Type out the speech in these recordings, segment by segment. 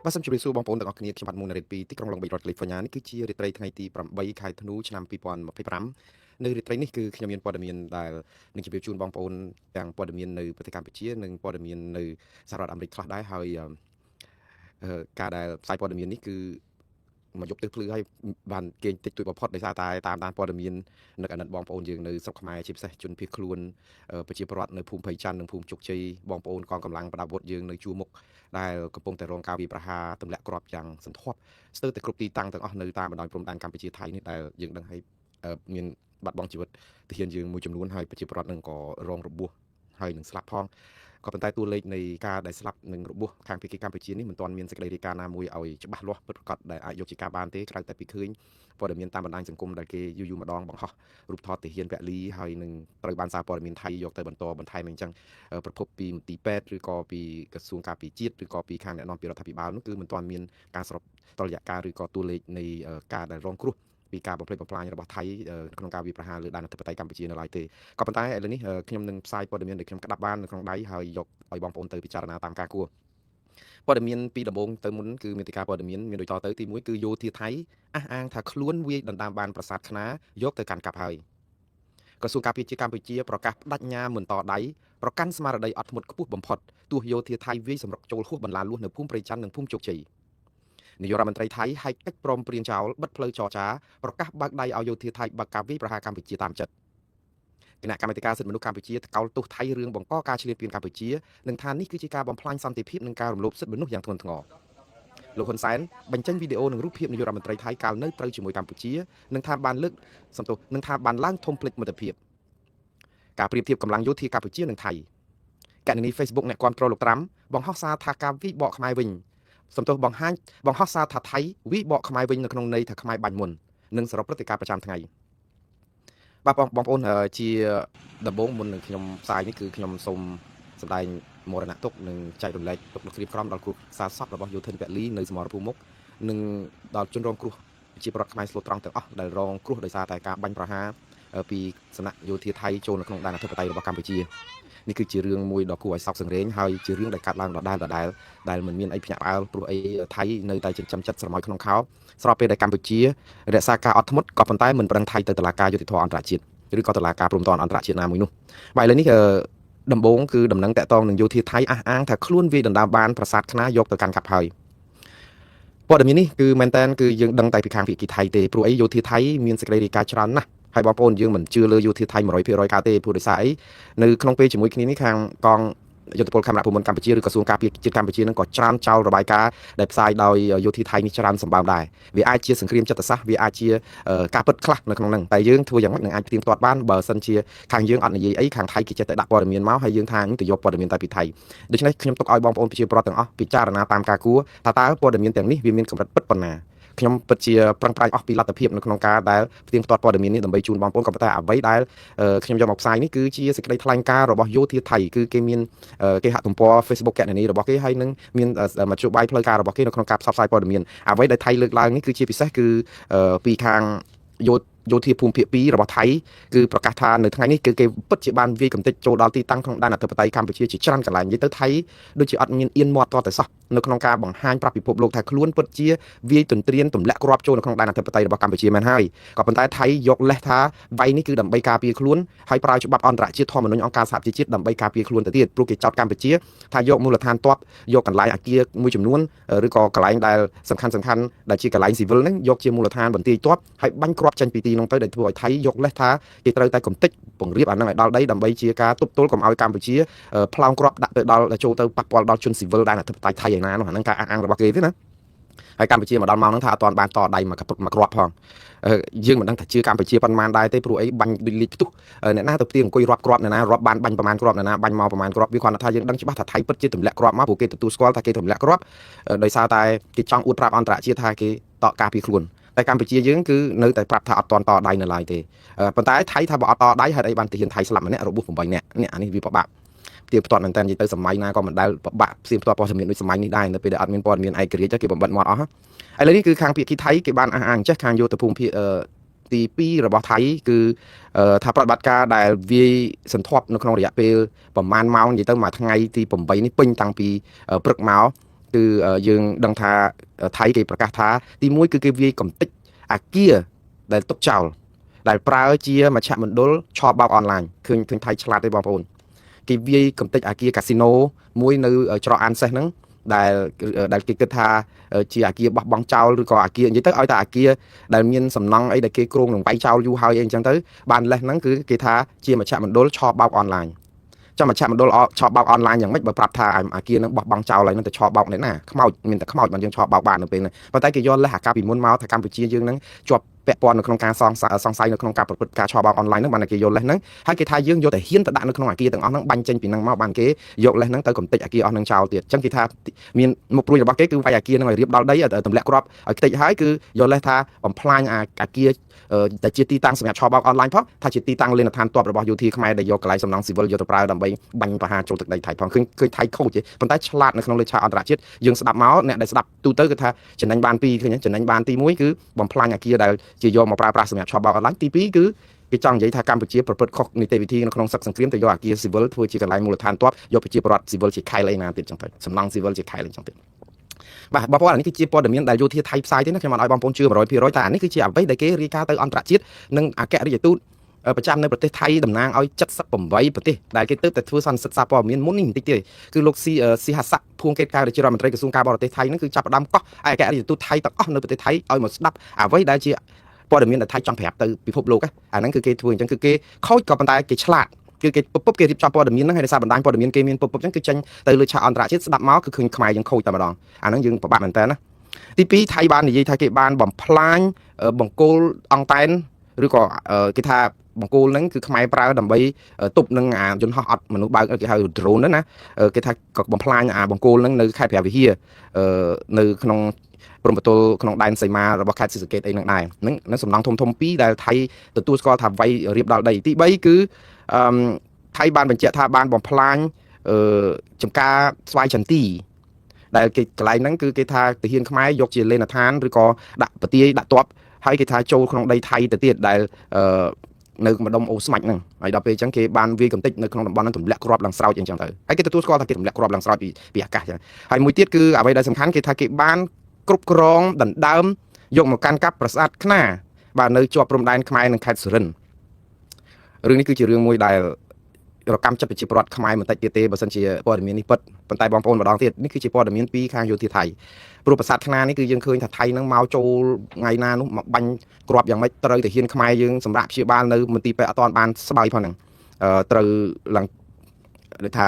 បាទសូមជម្រាបសួរបងប្អូនទាំងអស់គ្នាខ្ញុំបាទមុនរៀបពីទីក្រុងឡុងបិចរដ្ឋកាលីហ្វ័រញ៉ានេះគឺជារាត្រីថ្ងៃទី8ខែធ្នូឆ្នាំ2025នៅរាត្រីនេះគឺខ្ញុំមានព័ត៌មានដែលនឹងជម្រាបជូនបងប្អូនទាំងព័ត៌មាននៅប្រទេសកម្ពុជានិងព័ត៌មាននៅសហរដ្ឋអាមេរិកខ្លះដែរហើយការដែលផ្សាយព័ត៌មាននេះគឺមកយកទឹកភ្លឺឲ្យបានគេតិចតួចបំផុតដោយសារតែតាមដានព័ត៌មាននឹកអាណិតបងប្អូនយើងនៅស្រុកខ្មែរជាពិសេសជនភៀសខ្លួនប្រជាពលរដ្ឋនៅភូមិភ័យច័ន្ទនិងភូមិជោគជ័យបងប្អូនកងកម្លាំងប្រដាប់អាវុធយើងនៅជួរមុខដែលកំពុងតែរងការវាយប្រហារទម្លាក់គ្រាប់យ៉ាងសន្ធាប់ស្ទើរតែគ្រប់ទីតាំងទាំងអស់នៅតាមបណ្ដោយព្រំដែនកម្ពុជាថៃនេះដែលយើងដឹងហើយមានបាត់បង់ជីវិតទាហានយើងមួយចំនួនហើយប្រជាពលរដ្ឋនឹងក៏រងរបួសហើយនឹងស្លាប់ផងក៏ប៉ុន្តែតួលេខនៃការដែលស្លាប់និងរបួសខាងភាគីកម្ពុជានេះមិនទាន់មានសេចក្តីរាយការណ៍ណាមួយឲ្យច្បាស់លាស់ពិតប្រាកដដែលអាចយកជាការបានទេក្រៅតែពីឃើញព័ត៌មានតាមបណ្ដាញសង្គមដែលគេយូរម្ដងបង្ហោះរូបថតទាហានពលីហើយនឹងត្រូវបានសារព័ត៌មានថៃយកទៅបន្តបន្ថែមអញ្ចឹងប្រភពពីមន្ទីរពេទ្យឬក៏ពីក្រសួងការពារជាតិឬក៏ពីខាងអ្នកនាំពាក្យរដ្ឋាភិបាលនោះគឺមិនទាន់មានការសរុបតុល្យការឬក៏តួលេខនៃការដែលរងគ្រោះពីការបំផ្លិចបំផ្លាញរបស់ថៃក្នុងការវាយប្រហារលើដែនអធិបតេយ្យកម្ពុជានៅឡើយទេក៏ប៉ុន្តែឥឡូវនេះខ្ញុំនឹងផ្សាយព័ត៌មានដែលខ្ញុំក្តាប់បាននៅក្នុងដៃហើយយកឲ្យបងប្អូនទៅពិចារណាតាមការគួរព័ត៌មានពីដំបូងទៅមុនគឺមានទីការព័ត៌មានមានដូចតទៅទី1គឺយោធាថៃអះអាងថាខ្លួនវាយដណ្ដើមបានប្រាសាទខ្នាយកទៅកាន់កាប់ហើយក្រសួងការពារជាតិកម្ពុជាប្រកាសបដិញ្ញាមិនតដៃប្រកាន់ស្មារតីអត់ធ្មត់ខ្ពស់បំផុតទោះយោធាថៃវាយសម្រុកចូលហួសបន្លាលួសនៅភូមិព្រៃច័ន្ទនិងភូមិជោគជ័យនាយករដ្ឋមន្ត្រីថៃហែកកិច្ចព្រមព្រៀងចោលបិទផ្លូវចរចាប្រកាសបើកដៃឲ្យយោធាថៃបើកការវាយប្រហារកម្ពុជាតាមចិត្តគណៈកម្មាធិការសិទ្ធិមនុស្សកម្ពុជាកោតទោសថៃរឿងបង្កការឈ្លានពានកម្ពុជានិងថានេះគឺជាការបំផ្លាញសន្តិភាពនិងការរំលោភសិទ្ធិមនុស្សយ៉ាងធ្ងន់ធ្ងរលោកហ៊ុនសែនបញ្ចេញវីដេអូនិងរូបភាពនាយករដ្ឋមន្ត្រីថៃកាលនៅត្រូវជាមួយកម្ពុជានិងថាបានលើកសំទោសនិងថាបានឡើងធំភ្លេចមិត្តភាពការប្រៀបធៀបកម្លាំងយោធាកម្ពុជានិងថៃកណនី Facebook អ្នកគាំទ្រលោកត្រាំបង្ហោះសារថាការវិបកខ្មែរវិញសំទោសបង្ហោះសារថាថៃវិបកខ្មែរវិញនៅក្នុងន័យថាខ្មែរបាញ់មុននិងសរុបព្រឹត្តិការណ៍ប្រចាំថ្ងៃបាទបងប្អូនជាដំបូងមុននឹងខ្ញុំផ្សាយនេះគឺខ្ញុំសូមសម្ដែងមរណទុក្ខនិងចែករំលែកទុក្ខលោកស្រីក្រមដល់គ្រួសារសពរបស់យោធិនពលីនៅសមរភូមិមុខនិងដល់ជនរងគ្រោះជាប្រដ្ឋខ្មែរស្លូតត្រង់ទាំងអស់ដែលរងគ្រោះដោយសារតែការបាញ់ប្រហារពីសំណាក់យោធាថៃចូលនៅក្នុងដែនអធិបតេយ្យរបស់កម្ពុជានេះគឺជារឿងមួយដ៏គួរឲ្យសោកសង្រេងហើយជារឿងដែលកាត់ឡើងដដែលដែលមិនមានអីភ្ញាក់ផ្អើលព្រោះអីថៃនៅតែចិញ្ចឹមចិត្តស្រមោចក្នុងខោស្របពេលដែលកម្ពុជារក្សាការអត់ធ្មត់ក៏ប៉ុន្តែមិនប្រឹងថៃទៅតុលាការយុត្តិធម៌អន្តរជាតិឬក៏តុលាការព្រំដែនអន្តរជាតិណាមួយនោះបាទឥឡូវនេះដំបូងគឺដំណឹងតាក់ទងនឹងយោធាថៃអះអាងថាខ្លួនវាយដណ្ដើមបានប្រាសាទខ្នាយកទៅកាន់កាប់ហើយព័ត៌មាននេះគឺមែនតើគឺយើងដឹងតែពីខាងភាគីថៃទេព្រោះអីយោធាថៃមានសេចក្តីរាយការណ៍ច្រើនណាស់ហើយបងប្អូនយើងមិនជឿលើយោធាថៃ 100% កើតទេព្រោះដោយសារអីនៅក្នុងពេលជាមួយគ្នានេះខាងកងយុទ្ធពលខេមរៈភូមិន្ទកម្ពុជាឬក្រសួងការពារជាតិកម្ពុជានឹងក៏ច្រានចោលរបាយការណ៍ដែលផ្សាយដោយយោធាថៃនេះច្រើនសម្បើមដែរវាអាចជាសង្គ្រាមចិត្តសាស្ត្រវាអាចជាការពិតខ្លះនៅក្នុងហ្នឹងតែយើងធ្វើយ៉ាងម៉េចនឹងអាចផ្ទៀងផ្ទាត់បានបើសិនជាខាងយើងអត់និយាយអីខាងថៃគេចេះតែដាក់ព័ត៌មានមកហើយយើងថានឹងទៅយកព័ត៌មានតែពីថៃដូច្នេះខ្ញុំទុកឲ្យបងប្អូនប្រជាពលរដ្ឋទាំងអស់ពិចារណាតាមការគួរថាតើព័ត៌មានទាំងនេះវាមានកម្រិតពិតប៉ុណ្ណាខ្ញុំពិតជាប្រឹងប្រែងអស់ពីលទ្ធភាពនៅក្នុងការដែលផ្ទៀងផ្ទាត់ព័ត៌មាននេះដើម្បីជូនបងប្អូនក៏ប៉ុន្តែអ្វីដែលខ្ញុំយកមកផ្សាយនេះគឺជាសេចក្តីថ្លែងការណ៍របស់យោធាថៃគឺគេមានគេហទំព័រ Facebook កណនីរបស់គេហើយនឹងមានមធ្យោបាយផ្លូវការរបស់គេនៅក្នុងការផ្សព្វផ្សាយព័ត៌មានអ្វីដែលថៃលើកឡើងនេះគឺជាពិសេសគឺពីខាងយោធាភូមិភាគ2របស់ថៃគឺប្រកាសថានៅថ្ងៃនេះគឺគេពិតជាបានវាយកំទេចចូលដល់ទីតាំងក្នុងដែនអធិបតេយ្យកម្ពុជាជាច្រើនកន្លែងនិយាយទៅថៃដូចជាអត់មានអៀនមាត់តតែសោះនៅក្នុងការបង្ហាញប្រាប់ពិភពលោកថាខ្លួនពិតជាវាយទន្ទ្រានទម្លាក់គ្រាប់ចូលនៅក្នុងដែនអធិបតេយ្យរបស់កម្ពុជាមែនហើយក៏ប៉ុន្តែថៃយកលេសថាវាយនេះគឺដើម្បីការពារខ្លួនហើយប្រើច្បាប់អន្តរជាតិធម្មនុញ្ញអង្គការសហប្រជាជាតិដើម្បីការពារខ្លួនទៅទៀតព្រោះគេចោទកម្ពុជាថាយកមូលដ្ឋានទ័ពយកកន្លែងអគារមួយចំនួនឬក៏កន្លែងដែលសំខាន់ដែលជាកន្លែងស៊ីវិលហ្នឹងយកជាមូលដ្ឋានបន្ទាយទ័ពហើយបាញ់គ្រាប់ចេញពីទីនោះទៅដែលធ្វើឲ្យថៃយកលេសថាគេត្រូវតែកំទេចពង្រៀបអានឹងឲ្យដល់ដីដើម្បីជាការទប់ទល់កុំឲ្យកម្ពុជាផ្លោងគ្រាប់ដាក់ទៅដល់ចូលទៅប៉ះពាល់ដល់ជនស៊ីវិលដែនអធិបតេយ្យថៃឯណានោះអានឹងការអះអាងរបស់គេទេណាហើយកម្ពុជាមកដល់ម៉ោងហ្នឹងថាអត់ទាន់បានតដៃមកគ្រាប់ផងយើងមិនដឹងថាជឿកម្ពុជាប៉ុន្មានដែរទេព្រោះអីបាញ់ដូចលីកផ្ទុះអ្នកណាទៅផ្ទៀងអង្គុយរាប់គ្រាប់អ្នកណារាប់បានបាញ់ប្រមាណគ្រាប់អ្នកណាបាញ់មកប្រមាណគ្រាប់វាគ្រាន់តែថាយើងដឹងច្បាស់ថាថៃពិតជាទម្លាក់គ្រាប់មកព្រោះគេទទួលស្គាល់ថាគេទម្លាក់គ្រាប់ដោយសារតែគេចង់អួតប្រាប់អន្តរជាតិថាគេតការពារខ្លួនតែកម្ពុជាយើងគឺនៅតែប្រាប់ថាអត់តដៃនៅឡើយទេប៉ុន្តែថៃថាបើអត់តដៃហេតុអីបានទាហានថៃស្លាប់ម្នាក់របួស8នាក់នេះអានេះវាពិបាកទៀងផ្ទាត់មែនតើនិយាយទៅសម័យណាក៏មិនដែលពិបាកផ្សេងផ្ទាត់ព័ត៌មានដូចសម័យនេះដែរនៅពេលដែលអត់មានព័ត៌មានឯករាជ្យគេបំបិទមាត់អស់ឥឡូវនេះគឺខាងភាគីថៃគេបានអះអាងចេះខាងយោធភូមិភាគទី2របស់ថៃគឺថាប្រតិបត្តិការដែលវាយសន្ធាប់នៅក្នុងរយៈពេលប្រហែលម៉ោងនិយាយទៅមួយថ្ងៃទី8នេះពេញតាំងពីព្រឹកមក គឺយើងដឹងថាថៃគេប្រកាសថាទី1គឺគេវាយកំទេចអាគារដែលទុកចោលដែលប្រើជាមជ្ឈមណ្ឌលឆបោកអនឡាញឃើញថៃឆ្លាតទេបងប្អូនគេវាយកំទេចអាគារកាស៊ីណូមួយនៅច្រកអានសេះហ្នឹងដែលគេគិតថាជាអាគារបោះបង់ចោលឬក៏អាគារនិយាយទៅឲ្យតែអាគារដែលមានសំណង់អីដែលគេគ្រោងនឹងវាយចោលយូរហើយអីអញ្ចឹងទៅបានលេសហ្នឹងគឺគេថាជាមជ្ឈមណ្ឌលឆបោកអនឡាញចាំមជ្ឈមណ្ឌលឆបោកអនឡាញយ៉ាងម៉េចបើប្រាប់ថាអាគារហ្នឹងបោះបង់ចោលហើយនឹងទៅឆបោកនេះណាខ្មោចមានតែខ្មោចបានយើងឆបោកបាននៅពេលហ្នឹងប៉ុន្តែគេយកលេសអាការពីមុនមកថាកម្ពុជាយើងហ្នឹងជាប់ពាក់ព័ន្ធនៅក្នុងការសង្ស័យនៅក្នុងការប្រព្រឹត្តការឆបោកអនឡាញហ្នឹងបានគេយកលេសហ្នឹងហើយគេថាយើងយកតែហ៊ានទៅដាក់នៅក្នុងអាគារទាំងអស់ហ្នឹងបាញ់ចេញពីហ្នឹងមកបានគេយកលេសហ្នឹងទៅកំទេចអាគារអស់ហ្នឹងចោលទៀតអញ្ចឹងគេថាមានមុខព្រួយរបស់គេគឺវាយអាគារហ្នឹងឲ្យរៀបដល់ដីទម្លាក់គ្រាប់ឲ្យខ្ទេចហើយគឺយកលេសថាបំផ្លាញអាគារតែជាទីតាំងសម្រាប់ឆបោកអនឡាញផងថាជាទីតាំងលេនដ្ឋានទ័ពរបស់យោធាខ្មែរដែលយកកន្លែងសំណង់ស៊ីវិលយកទៅប្រើដើម្បីបាញ់ប្រហារចូលទឹកដីថៃផងឃើញថៃខូចទេប៉ុន្តែឆ្លាតនៅក្នុងលើឆាកអន្តរជាតិយើងស្ដាប់មកអ្នកដែលស្ដាប់ទូទៅគឺថាចំណេញបានពីរឃើញចំណេញបានទី1គឺបំផ្លាញអាគារដែលជាយកមកប្រើប្រាស់សម្រាប់ឆបោកអនឡាញទី2គឺគេចង់និយាយថាកម្ពុជាប្រព្រឹត្តខុសនីតិវិធីនៅក្នុងសឹកសង្គ្រាមទៅយកអាគារស៊ីវិលធ្វើជាកន្លែងមូលដ្ឋានទ័ពយកប្រជាពលរដ្ឋស៊ីវិលជាខែលអីណាទៀតចឹងទៅសំណង់ស៊ីវិលជាខែលអីចឹងទៀតបាទបងប្អូនអានេះគឺជាព័ត៌មានដែលយោធាថៃផ្សាយទេណាខ្ញុំអត់ឲ្យបងប្អូនជឿ 100% តែអានេះគឺជាអ្វីដែលគេរាយការណ៍ទៅអន្តរជាតិនិងអគ្គរដ្ឋទូតប្រចាំនៅប្រទេសថៃតំណាងឲ្យ78ប្រទេសដែលគេទៅតែធ្វើសន្និសីទសារព័ត៌មានមុននេះបន្តិចទៀតគឺលោកស៊ីហាស័កភួងកេតការរដ្ឋមន្ត្រីក្រសួងការបរទេសថៃហ្នឹងគឺចាប់ផ្ដើមកោះឯអគ្គរដ្ឋទូតថៃទាំងអស់នៅប្រទេសថៃឲ្យមកស្ដាប់អ្វីដែលជាព័ត៌មានដែលថៃចង់ប្រាប់ទៅពិភពលោកអាហ្នឹងគឺគេធ្វើអញ្ចឹងគឺគេខូចក៏ប៉ុន្តែគេឆ្លាតគឺគេពពគេរៀបចំព័ត៌មានហ្នឹងហើយដោយសារបណ្ដាញព័ត៌មានគេមានពពអញ្ចឹងគឺចេញទៅលើឆាកអន្តរជាតិស្ដាប់មកគឺឃើញខ្មែរយើងខូចតែម្ដងអាហ្នឹងយើងពិបាកមែនតើណាទី2ថៃបាននិយាយថាគេបានបំផ្លាញបង្គោលអង់តែនឬក៏គេថាបង្គោលហ្នឹងគឺខ្មែរប្រើដើម្បីទប់នឹងអាយន្តហោះអត់មនុស្សបើកគេហៅ drone ហ្នឹងណាគេថាក៏បំផ្លាញអាបង្គោលហ្នឹងនៅខេត្តព្រះវិហារនៅក្នុងព្រំប្រទល់ក្នុងដែនសីមារបស់ខេត្តស៊ីសង្កេតអីហ្នឹងដែរហ្នឹងសំណង់ធំ2ដែលថៃទទួលស្គាល់ថាវាយរៀបដល់ដីទី3គឺថៃបានបញ្ជាក់ថាបានបំផ្លាញចំការស្វាយចន្ទីដែលគេកន្លែងហ្នឹងគឺគេថាទាហានខ្មែរយកជាលេនដ្ឋានឬក៏ដាក់ប្រទាយដាក់ទ័ពហើយគេថាចូលក្នុងដីថៃទៅទៀតដែលនៅម្ដុំអូស្មាច់ហ្នឹងហើយដល់ពេលអញ្ចឹងគេបានវាយកំទេចនៅក្នុងតំបន់ហ្នឹងទម្លាក់គ្រាប់ឡើងស្រោចអញ្ចឹងទៅហើយគេទទួលស្គាល់ថាគេទម្លាក់គ្រាប់ឡើងស្រោចពីអាកាសអញ្ចឹងហើយមួយទៀតគឺអ្វីដែលសំខាន់គេថាគេបានគ្រប់គ្រងដណ្ដើមយកមកកាន់កាប់ប្រាសាទខ្នាបាទនៅជាប់ព្រំដែនខ្មែរនិងខេត្តសុរិន្ទរឿងនេះគឺជារឿងមួយដែលរកម្មចិត្តប្រជាពលរដ្ឋខ្មែរបន្តិចទៀតទេបើសិនជាព័ត៌មាននេះពិតប៉ុន្តែបងប្អូនម្ដងទៀតនេះគឺជាព័ត៌មានពីខាងយោធាថៃព្រោះប្រាសាទខ្នានេះគឺយើងឃើញថាថៃនឹងមកចូលថ្ងៃណានោះមកបាញ់គ្រាប់យ៉ាងម៉េចត្រូវតែហ៊ានខ្មែរយើងសម្រាប់ព្យាបាលនៅមន្ទីរពេទ្យអត់ទាន់បានស្បើយផងហ្នឹងត្រូវឡើងថា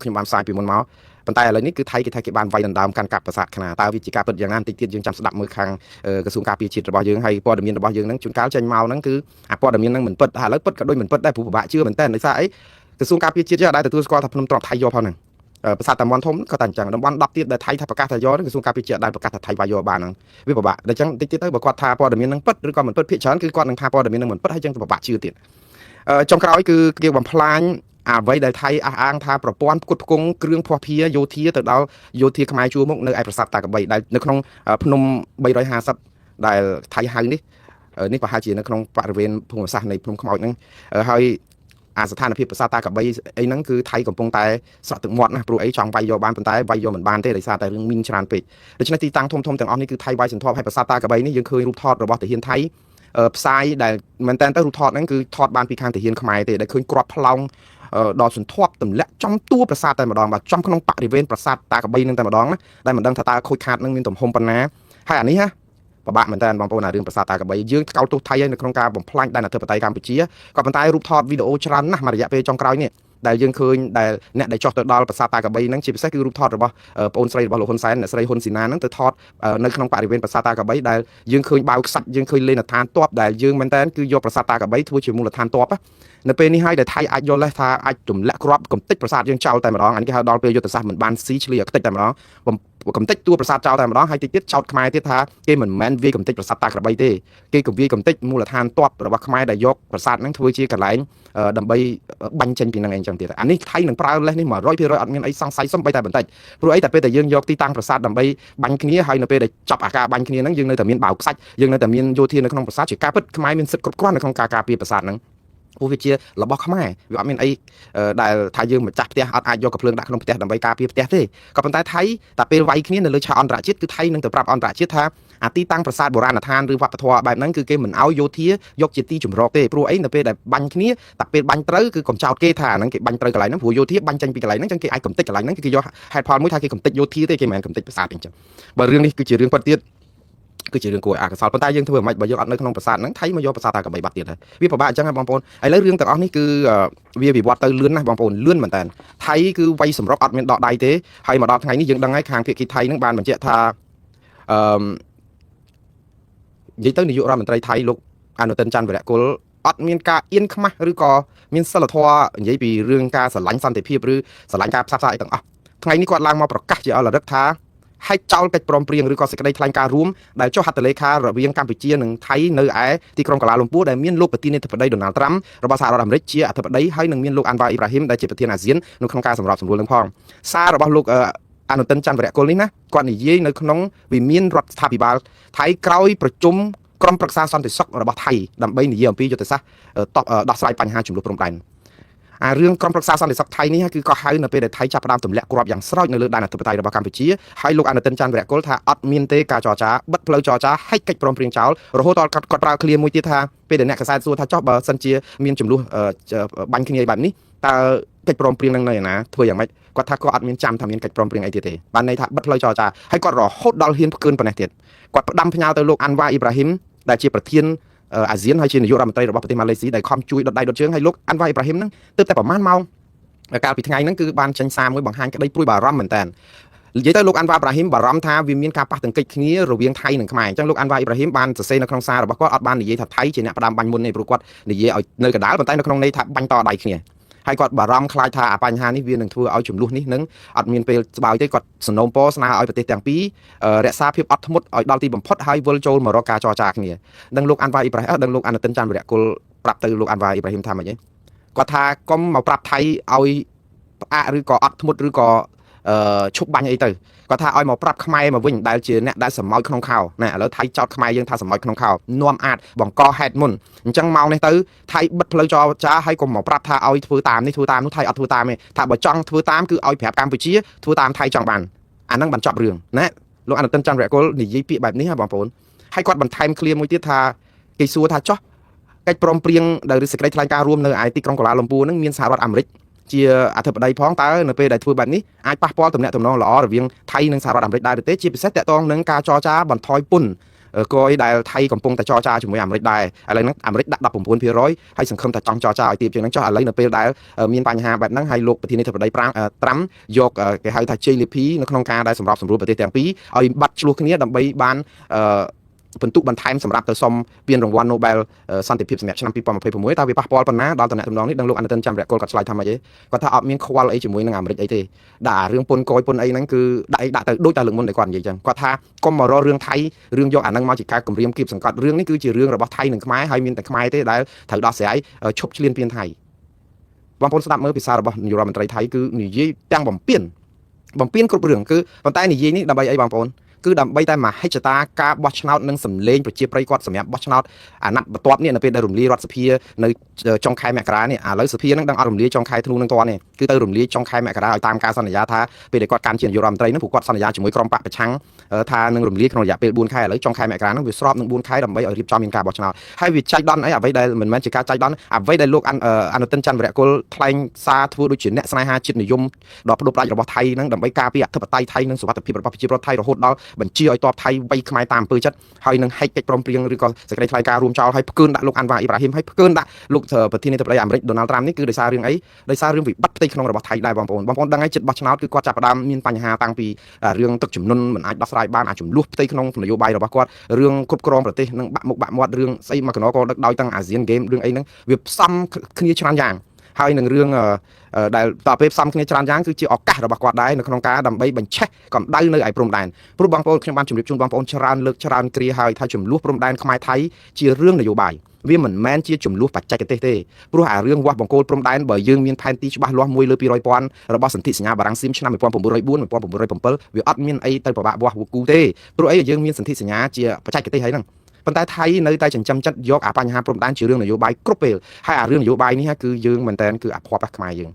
ខ្ញុំបានផ្សាយពីមុនមកប៉ុន្តែឥឡូវនេះគឺថៃគេថាគេបានវាយដណ្ដើមកាន់កាប់ប្រាសាទខ្នាតើវាជាការពិតយ៉ាងណាបន្តិចទៀតយើងចាំស្ដាប់មើលខាងក្រសួងការពារជាតិរបស់យើងហើយព័ត៌មានរបស់យើងហ្នឹងជួនកាលចេញមកហ្នឹងគឺអាព័ត៌មានហ្នឹងមិនពិតហើយឥឡូវពិតក៏ដូចមិនពិតដែរព្រោះពិបាកជឿមែនតើដោយសារអីក្រសួងការពារជាតិយើងអាចទទួលស្គាល់ថាភ្នំទ្របថៃយកផងហ្នឹងប្រាសាទតាមាន់ធំក៏តែអញ្ចឹងតំបន់10ទៀតដែលថៃថាប្រកាសថាយកក្រសួងការពារជាតិដែលប្រកាសថាថៃវាយយកបានហ្នឹងវាពិបាកតែអញ្ចឹងតិចទៀតទៅបើគាត់ថាព័ត៌មានហ្នឹងពិតឬក៏មិនពិតភាគច្រើនគឺគាត់នឹងថាព័ត៌មានហ្នឹងមិនពិតហើយអញ្ចឹងពិបាកជឿទៀតចុងក្រោយគឺគេបំផ្លាញអ្វីដែលថៃអះអាងថាប្រព័ន្ធផ្គត់ផ្គង់គ្រឿងភស្តុភារយោធាទៅដល់យោធាខ្មែរជួរមុខនៅឯប្រាសាទតាកបីដែលនៅក្នុងភ្នំ350ដែលថៃហៅនេះប្រហែលជានៅក្នុងបរិវេណភូមិសាស្ត្រនៃភ្នំខ្មោចហ្នឹងហើយអាស្ថានភាពប្រាសាទតាកបីអីហ្នឹងគឺថៃកំពុងតែស្រក់ទឹកមាត់ណាព្រោះអីចង់វាយយកបានប៉ុន្តែវាយយកមិនបានទេដោយសារតែរឿងមីនច្រើនពេកដូច្នេះទីតាំងធំៗទាំងអស់នេះគឺថៃវាយសន្ធាប់ហើយប្រាសាទតាកបីនេះយើងឃើញរូបថតរបស់ទាហានថៃផ្សាយដែលមែនតើទៅរូបថតហ្នឹងគឺថតបានពីខាងទាហានខ្មែរទេដែលឃើញគ្រាប់ផ្លោងដល់សន្ធាប់ទម្លាក់ចំតួប្រាសាទតែម្ដងបាទចំក្នុងបរិវេណប្រាសាទតាកបីនឹងតែម្ដងណាដែលមិនដឹងថាតើខូចខាតនឹងមានទំហំប៉ុណ្ណាហើយអានេះណាពិបាកមែនតើបងប្អូនរឿងប្រាសាទតាកបីយើងកោតទោសថៃនៅក្នុងការបំផ្លាញដែនអធិបតេយ្យកម្ពុជាក៏ប៉ុន្តែរូបថតវីដេអូច្រើនណាស់មួយរយៈពេលចុងក្រោយនេះដែលយើងឃើញដែលអ្នកដែលចោះទៅដល់ប្រាសាទតាកបីហ្នឹងជាពិសេសគឺរូបថតរបស់ប្អូនស្រីរបស់លោកហ៊ុនសែនអ្នកស្រីហ៊ុនស៊ីណាហ្នឹងទៅថតនៅក្នុងបរិវេណប្រាសាទតាកបីដែលយើងឃើញបាវខ្សាច់យើងឃើញលេនដ្ឋានទ័ពដែលយើងមែនតើគឺយកប្រាសាទតាកបីធ្វើជាមូលដ្ឋានទ័ពនៅពេលនេះហើយដែលថៃអាចយល់លេសថាអាចទម្លាក់គ្រាប់កំទេចប្រាសាទយើងចោលតែម្ដងអានេះគេហៅដល់ពេលយុទ្ធសាស្ត្រមិនបានស៊ីឆ្លៀកតិចតែម្ដងកំទេចតួប្រាសាទចោលតែម្ដងហើយតិចទៀតចោតខ្មែរទៀតថាគេមិនមែនវាយកំទេចប្រាសាទតាក្របីទេគេក៏វាយកំទេចមូលដ្ឋានទ័ពរបស់ខ្មែរដែលយកប្រាសាទហ្នឹងធ្វើជាកន្លែងដើម្បីបាញ់ចេញពីហ្នឹងឯងចឹងទៀតអានេះថៃនឹងប្រើលេសនេះ 100% អត់មានអីសង្ស័យសំបីតែបន្តិចព្រោះអីតែពេលតែយើងយកទីតាំងប្រាសាទដើម្បីបាញ់គ្នាហើយនៅពេលដែលចប់អាការបាញ់គ្នាហ្នឹងយើងនៅតែមានបាវខ្សាច់យើងនៅតែមានយោធានៅក្នុងប្រាសាទជាការពិតខ្មែរមានសិទ្ធិគ្រប់គ្រាន់នៅក្នុងការការពារប្រាសាទហ្នឹង ព្រោះវាជារបស់ខ្មែរវាអត់មានអីដែលថាយើងម្ចាស់ផ្ទះអត់អាចយកកាភ្លើងដាក់ក្នុងផ្ទះដើម្បីការពារផ្ទះទេក៏ប៉ុន្តែថៃតែពេលវាយគ្នានៅលើឆាកអន្តរជាតិគឺថៃនឹងទៅប្រាប់អន្តរជាតិថាអាទីតាំងប្រាសាទបុរាណដ្ឋានឬវប្បធម៌បែបហ្នឹងគឺគេមិនអោយយោធាយកជាទីជំរកទេព្រោះអីនៅពេលដែលបាញ់គ្នាតែពេលបាញ់ត្រូវគឺកុំចោទគេថាហ្នឹងគេបាញ់ត្រូវកន្លែងហ្នឹងព្រោះយោធាបាញ់ចេញពីកន្លែងហ្នឹងចឹងគេអាចកំទេចកន្លែងហ្នឹងគឺគេយកហេតុផលមួយថាគេកំទេចយោធាទេគេមិនមែនកំទេចប្រាសាទអញ្ចឹងបើរឿងនេះគឺជារឿងពិតទៀតគឺជារឿងគួរឲ្យអាកសលប៉ុន្តែយើងធ្វើមិនបើយើងអត់នៅក្នុងប្រាសាទហ្នឹងថៃមកយកប្រាសាទតាកបីបាត់ទៀតហើយវាពិបាកអញ្ចឹងហើយបងប្អូនឥឡូវរឿងទាំងអស់នេះគឺវាវិវត្តទៅលឿនណាស់បងប្អូនលឿនមែនតើថៃគឺវាយសម្រុកអត់មានដកដៃទេហើយមកដល់ថ្ងៃនេះយើងដឹងហើយខាងភាគីថៃហ្នឹងបានបញ្ជាក់ថាអឺនិយាយទៅនាយករដ្ឋមន្ត្រីថៃលោកអនុទិនច័ន្ទវរៈគុលអត់មានការអៀនខ្មាស់ឬក៏មានសិលធម៌និយាយពីរឿងការស្រឡាញ់សន្តិភាពឬស្រឡាញ់ការផ្សះផ្សាអីទាំងអស់ថ្ងៃនេះគាត់ឡើងមកប្រកាសជាអលរឹកថាហែកចោលកិច្ចព្រមព្រៀងឬក៏សេចក្តីថ្លែងការណ៍រួមដែលចុះហត្ថលេខារវាងកម្ពុជានិងថៃនៅឯទីក្រុងកាឡាលំពួរដែលមានលោកប្រធានាធិបតីដូណាល់ត្រាំរបស់សហរដ្ឋអាមេរិកជាអធិបតីហើយនឹងមានលោកអាន់វ៉ាអ៊ីប្រាហ៊ីមដែលជាប្រធានអាស៊ាននៅក្នុងការសម្របសម្រួលនឹងផងសាររបស់លោកអនុទិនច័ន្ទវរៈគុលនេះណាគាត់និយាយនៅក្នុងវិមានរដ្ឋាភិបាលថៃក្រោយប្រជុំក្រុមប្រឹក្សាសន្តិសុខរបស់ថៃដើម្បីនិយាយអំពីយុទ្ធសាស្ត្រដោះស្រាយបញ្ហាចំនួនព្រំដែនរឿងក្រុមប្រឹក្សាសន្តិសុខថៃនេះគឺក៏ហៅនៅពេលដែលថៃចាប់ផ្ដើមទម្លាក់គ្រាប់យ៉ាងស្រោចនៅលើដែនអធិបតេយ្យរបស់កម្ពុជាហើយលោកអនុទិនច័ន្ទវរៈគុលថាអត់មានទេការចរចាបិទផ្លូវចរចាហែកកិច្ចព្រមព្រៀងចោលរហូតដល់គាត់ប្រើឃ្លាមួយទៀតថាពេលដែលអ្នកកសែតសួរថាចោះបើសិនជាមានចំនួនបាញ់គ្នាបែបនេះតើកិច្ចព្រមព្រៀងនឹងនៅឯណាធ្វើយ៉ាងម៉េចគាត់ថាគាត់អត់មានចាំថាមានកិច្ចព្រមព្រៀងអីទៀតទេបានន័យថាបិទផ្លូវចរចាហើយគាត់រហូតដល់ហ៊ានផ្កើនប៉ុណ្ណេះទៀតគាត់ផ្ដាំផ្ញើទៅលោកអាន់វ៉ាអ៊ីប្រាហ៊ីមដែលជាប្រធានអាស៊ានហើយជានាយករដ្ឋមន្ត្រីរបស់ប្រទេសម៉ាឡេស៊ីដែលខំជួយដុតដៃដុតជើងហើយលោកអាន់វ៉ាអ៊ីប្រាហ៊ីមហ្នឹងទើបតែប្រហែលម៉ោងកាលពីថ្ងៃហ្នឹងគឺបានចេញសារមួយបង្ហាញក្តីព្រួយបារម្ភមែនតើនិយាយទៅលោកអាន់វ៉ាអ៊ីប្រាហ៊ីមបារម្ភថាវាមានការប៉ះទង្គិចគ្នារវាងថៃនិងខ្មែរអញ្ចឹងលោកអាន់វ៉ាអ៊ីប្រាហ៊ីមបានសរសេរនៅក្នុងសាររបស់គាត់អត់បាននិយាយថាថៃជាអ្នកផ្ដាំបាញ់មុនទេព្រោះគាត់និយាយឲ្យនៅកណ្ដាលប៉ុន្តែនៅក្នុងន័យថាបាញ់តដៃគ្នាហើយគាត់បារម្ភខ្លាចថាបញ្ហានេះវានឹងធ្វើឲ្យចំនួននេះនឹងអត់មានពេលស្បើយទេគាត់សំណូមពរស្នើឲ្យប្រទេសទាំងពីររក្សាភាពអត់ធ្មត់ឲ្យដល់ទីបំផុតហើយវិលចូលមករកការចរចាគ្នាដឹងលោកអាន់វ៉ាអ៊ីប្រាហ៊ីមដឹងលោកអនុទិនច័ន្ទវរៈគុលប្រាប់ទៅលោកអាន់វ៉ាអ៊ីប្រាហ៊ីមថាម៉េចទេគាត់ថាកុំមកប្រាប់ថៃឲ្យផ្អាកឬក៏អត់ធ្មត់ឬក៏ឈប់បាញ់អីទៅគាត់ថាឲ្យមកប្រាប់ខ្មែរមកវិញដែលជាអ្នកដែលសម្ោចក្នុងខោណាឥឡូវថៃចោតខ្មែរយើងថាសម្ោចក្នុងខោនាំអាចបង្កហេតុមុនអញ្ចឹងមកនេះទៅថៃបិទផ្លូវចរចាហើយកុំមកប្រាប់ថាឲ្យធ្វើតាមនេះធ្វើតាមនោះថៃអត់ធ្វើតាមទេថាបើចង់ធ្វើតាមគឺឲ្យប្រាប់កម្ពុជាធ្វើតាមថៃចង់បានអាហ្នឹងបញ្ចប់រឿងណាលោកអនុទិនច័ន្ទវរៈគុលនិយាយពាក្យបែបនេះហ៎បងប្អូនហើយគាត់បន្ថែមឃ្លាមួយទៀតថាគេសួរថាចោះកិច្ចព្រមព្រៀងដែលសេចក្តីថ្លែងការណ៍រួមនៅឯទីក្រុងកាឡាលំពួរហ្នឹងមានសហរដ្ឋអាមេរិកជាអធិបតីផងតើនៅពេលដែលធ្វើបែបនេះអាចប៉ះពាល់ទំនាក់ទំនងល្អរវាងថៃនិងសហរដ្ឋអាមេរិកដែរឬទេជាពិសេសតកតងនឹងការចរចាបន្ថយពន្ធគយដែលថៃកំពុងតែចរចាជាមួយអាមេរិកដែរឥឡូវហ្នឹងអាមេរិកដាក់ 19% ហើយសង្ឃឹមថាចង់ចរចាឲ្យទៀតជាងហ្នឹងចុះឥឡូវនៅពេលដែលមានបញ្ហាបែបហ្នឹងហើយលោកប្រធានាធិបតីត្រាំយកគេហៅថាជ័យលាភីនៅក្នុងការដែលសម្របសម្រួលប្រទេសទាំងពីរឲ្យបាត់ឆ្លោះគ្នាដើម្បីបានបន្ទុកបន្ថែមសម្រាប់ទៅសុំពានរង្វាន់ Nobel សន្តិភាពសម្រាប់ឆ្នាំ2026តើវាប៉ះពាល់ប៉ុណ្ណាដល់តំណែងនេះដឹងលោកអនុទិនច័ន្ទវរៈគុលគាត់ឆ្លើយថាម៉េចទេគាត់ថាអត់មានខ្វល់អីជាមួយនឹងអាមេរិកអីទេដាក់រឿងពុនកយពុនអីហ្នឹងគឺដាក់ទៅដូចតែលើកមុនដែលគាត់និយាយចឹងគាត់ថាកុំមករករឿងថៃរឿងយកអាហ្នឹងមកជាការគម្រាមគៀបសង្កត់រឿងនេះគឺជារឿងរបស់ថៃនិងខ្មែរហើយមានតែខ្មែរទេដែលត្រូវដោះស្រាយឈប់ឈ្លានពានថៃបងប្អូនស្ដាប់មើលភាសារបស់នាយករដ្ឋមន្ត្រីថៃគឺនិយាយទាំងបំពេញគ្រប់រឿងគឺប៉ុន្តែនិយាយនេះដើម្បីអីបងប្អូនគឺដើម្បីតែមហិច្ឆតាការបោះឆ្នោតនិងសម្លេងប្រជាប្រិយគាត់សម្រាប់បោះឆ្នោតអាណត្តិបន្ទាប់នេះនៅពេលដែលរំលាយរដ្ឋសភានៅចុងខែមករានេះឥឡូវសភានឹងដឹងអត់រំលាយចុងខែធ្នូនឹងតនេះគឺទៅរំលាយចុងខែមករាឲ្យតាមការសន្យាថាពេលដែលគាត់កាន់ជានាយករដ្ឋមន្ត្រីនឹងព្រោះគាត់សន្យាជាមួយក្រុមបកប្រឆាំងថានឹងរំលាយក្នុងរយៈពេល4ខែឥឡូវចុងខែមករានឹងវាស្របនឹង4ខែដើម្បីឲ្យរៀបចំមានការបោះឆ្នោតហើយវាចែកដន់អីអ្វីដែលមិនមែនជាការចែកដន់អ្វីដែលលោកអនុទិនច័ន្ទវរៈគុលថ្លែងសារធ្វើដូចជាអ្នកស្នេហាជាតិនិយមដ៏ផ្ដុកផ្ដាច់របស់ថៃនឹងដើម្បីការពារអធិបតេយ្យថៃនិងសុវត្ថិភាពរបស់ប្រជាពលរដ្ឋថៃរហូតដល់បញ្ជាឲ្យតបថៃវៃខ្មែរតាមអំពើចិត្តហើយនឹងហែកកិច្ចព្រមព្រៀងឬក៏សេចក្តីថ្លែងការណ៍រួមចោលហើយផ្កើនដាក់លោកអាន់វ៉ាអ៊ីប្រាហ៊ីមហើយផ្កើនដាក់លោកប្រធានាធិបតីអាមេរិកដូណាល់ត្រាំនេះគឺដោយសាររឿងអីដោយសាររឿងវិបត្តិផ្ទៃក្នុងរបស់ថៃដែរបងប្អូនដឹងហើយចិត្តបោះឆ្នោតគឺគាត់ចាប់ផ្ដើមមានបញ្ហាតាំងពីរឿងទឹកជំនន់មិនអាចដោះស្រាយបានចំនួនផ្ទៃក្នុងនយោបាយរបស់គាត់រឿងគ្រប់គ្រងប្រទេសនិងបាក់មុខបាក់មាត់រឿងស្អីមកកណោក៏ដឹកដោយទាំងអាស៊ានហ្គេមរឿងអីហ្នឹងវាផ្សំគ្នាច្រើនយ៉ាងហើយនឹងរឿងដែលតទៅពេលផ្សំគ្នាច្រើនយ៉ាងគឺជាឱកាសរបស់គាត់ដែរនៅក្នុងការដើម្បីបញ្ឆេះកម្ដៅនៅឯព្រំដែនព្រោះបងប្អូនខ្ញុំបានជម្រាបជូនបងប្អូនច្រើនលើកច្រើនគ្រាហើយថាចំនួនព្រំដែនខ្មែរថៃជារឿងនយោបាយវាមិនមែនជាចំនួនបច្ចេកទេសទេព្រោះអារឿងវាស់បង្គោលព្រំដែនបើយើងមានផែនទីច្បាស់លាស់មួយលើ200,000របស់សន្ធិសញ្ញាបារាំងសៀមឆ្នាំ1904 1907វាអត់មានអីទៅប្របាក់វាស់វគូទេព្រោះអីយើងមានសន្ធិសញ្ញាជាបច្ចេកទេសហើយហ្នឹង ប៉ុន្តែថៃនៅតែចិញ្ចឹមចិត្តយកអាបញ្ហាព្រំដែនជារឿងនយោបាយគ្រប់ពេលហើយអារឿងនយោបាយនេះគឺយើងមែនតើគឺអភ័ព្វខ្មែរយើ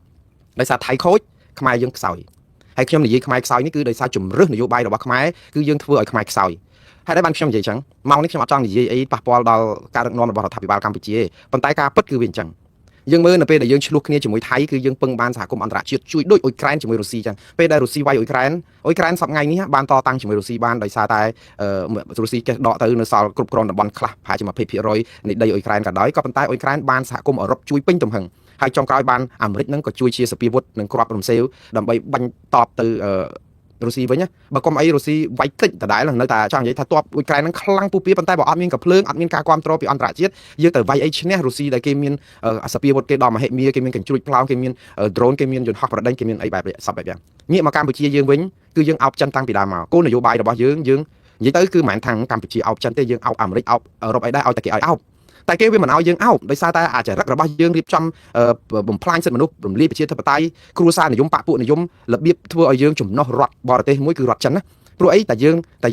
ងដោយសារថៃខូចខ្មែរយើងខ្សោយហើយខ្ញុំនិយាយខ្មែរខ្សោយនេះគឺដោយសារជំរឹះនយោបាយរបស់ខ្មែរគឺយើងធ្វើឲ្យខ្មែរខ្សោយហើយបានខ្ញុំនិយាយអញ្ចឹងម៉ោងនេះខ្ញុំអត់ចង់និយាយអីប៉ះពាល់ដល់ការដឹកនាំរបស់រដ្ឋាភិបាលកម្ពុជាទេប៉ុន្តែការពិតគឺវាអញ្ចឹងយើងមើលនៅពេលដែលយើងឆ្លោះគ្នាជាមួយថៃគឺយើងពឹងបានសហគមន៍អន្តរជាតិជួយដូចអ៊ុយក្រែនជាមួយរុស្ស៊ីអញ្ចឹងពេលដែលរុស្ស៊ីវាយអ៊ុយក្រែនសប្តាហ៍ថ្ងៃនេះបានតតាំងជាមួយរុស្ស៊ីបានដោយសារតែរុស្ស៊ីចេះដកទៅនៅសល់គ្រប់គ្រងតំបន់ខ្លះប្រហែលជា20%នៃដីអ៊ុយក្រែនក៏ដោយក៏ប៉ុន្តែអ៊ុយក្រែនបានសហគមន៍អឺរ៉ុបជួយពេញទំហឹងហើយចុងក្រោយបានអាមេរិកនឹងក៏ជួយជាសពាវុធនិងគ្រាប់រំសេវដើម្បីបាញ់តបទៅរុស្ស៊ីវិញណាបើកុំអីរុស្ស៊ីវាយគិចដដែលនៅតែចង់និយាយថាតបអ៊ុយក្រែននឹងខ្លាំងពុះពៀប៉ុន្តែបើអត់មានកំភ្លើងអត់មានការគ្រប់គ្រងពីអន្តរជាតិយើងទៅវាយអីឈ្នះរុស្ស៊ីដែលគេមានសពាវុធគេដល់មហិមាគេមានកញ្ជ្រួចផ្លោងគេមានដ្រូនគេមានយន្តហោះប្រដេញគេមានអីបែបសពបែបយ៉ាងងាកមកកម្ពុជាយើងវិញគឺយើងអោបចិនតាំងពីដើមមកគោលនយោបាយរបស់យើងនិយាយទៅគឺមិនមែនថាកម្ពុជាអោបចិនទេយើងអោបអាមេរិកអោបអឺរ៉ុបអីដែរឲ្យតែគេឲ្យអោបតែគេវាមិនឲ្យយើងអោបដោយសារតែអាចរិតរបស់យើងរៀបចំបំផ្លាញសិទ្ធិមនុស្សរំលាយប្រជាធិបតេយ្យគ្រួសារនិយមបពុនិយមរបៀបធ្វើឲ្យយើងចំណោះរដ្ឋបរទេសមួយគឺរដ្ឋចិនណាព្រោះអីតែយ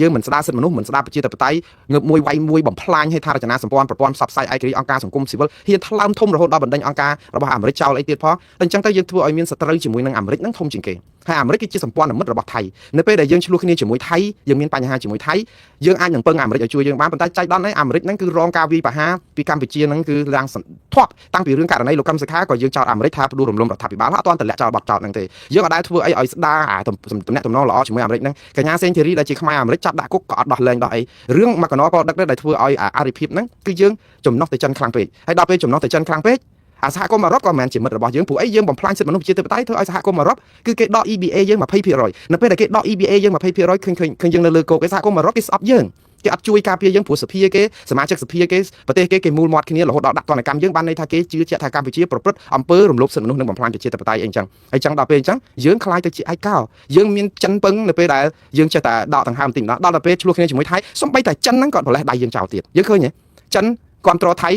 ើងមិនស្ដារសិទ្ធិមនុស្សមិនស្ដារប្រជាធិបតេយ្យងើបមួយវាយមួយបំផ្លាញឲ្យថារចនាសម្ព័ន្ធប្រព័ន្ធផ្សព្វផ្សាយឯករាជ្យអង្គការសង្គមស៊ីវិលហ៊ានថ្លើមធំរហូតដល់បណ្ដេញអង្គការរបស់អាមេរិកចោលអីទៀតផងតែអញ្ចឹងទៅយើងធ្វើឲ្យមានសត្រូវជាមួយនឹងអាមេរិកនឹងធំជាងគេហើយអាមេរិកគឺជាសម្ព័ន្ធមិត្តរបស់ថៃនៅពេលដែលយើងឆ្លោះគ្នាជាមួយថៃយើងមានបញ្ហាជាមួយថៃយើងអាចនឹងពឹងអាមេរិកឲ្យជួយយើងបានប៉ុន្តែចៃដន្យឯអាមេរិកហ្នឹងគឺរងការវាយប្រហារពីកម្ពុជាហ្នឹងគឺឡើងសន្ធាប់តាំងពីរឿងករណីលោកកឹមសុខាក៏យើងចោទអាមេរិកថាផ្ដួលរំលំរដ្ឋាភិបាលអត់ទាន់តម្លាក់ចោលបទចោទហ្នឹងទេយើងអត់ដែលធ្វើអីឲ្យស្ដារទំនាក់ទំនងល្អជាមួយអាមេរិកហ្នឹងកញ្ញាសេងធីរីដែលជាខ្មែរអាមេរិកចាប់ដាក់គុកក៏អត់ដោះលែងដោះអីរឿងមកកណោក៏ដឹកដែលធ្វើឲ្យអារិភាពហ្នឹងគឺយើងចំណុះទៅចិនខ្លាំងពេកហើយដល់ពេលចំណុះទៅចិនខ្លាំងពេកអាសហគមន៍អឺរ៉ុបក៏មិនមែនជាមិត្តរបស់យើងព្រោះអីយើងបំផ្លាញសិទ្ធិមនុស្សប្រជាធិបតេយ្យធ្វើឲ្យសហគមន៍អឺរ៉ុបគឺគេដក EBA យើង20%នៅពេលដែលគេដក EBA យើង20%ឃើញយើងនៅលើគោកឯសហគមន៍អឺរ៉ុបគេស្អប់យើងគេអត់ជួយការពារយើងព្រោះសភាគេសមាជិកសភាគេប្រទេសគេមូលមាត់គ្នារហូតដល់ដាក់ទណ្ឌកម្មយើងបានន័យថាគេជឿជាក់ថាកម្ពុជាប្រព្រឹត្តអំពើរំលោភសិទ្ធិមនុស្សនិងបំផ្លាញប្រជាធិបតេយ្យអីចឹងហើយចឹងដល់ពេលអញ្ចឹងយើងខ្លាយទៅជាឯកោយើងមានចិនពឹងនៅពេលដែលយើងចេះតែដកដង្ហើមបន្តិចម្ដងដល់ពេលឆ្លោះគ្នាជាមួយថៃសំបីតែចិនហ្នឹងក៏ប្រលេះដៃយើងចោលទៀតយើងឃើញទេចិនគ្រប់គ្រងថៃ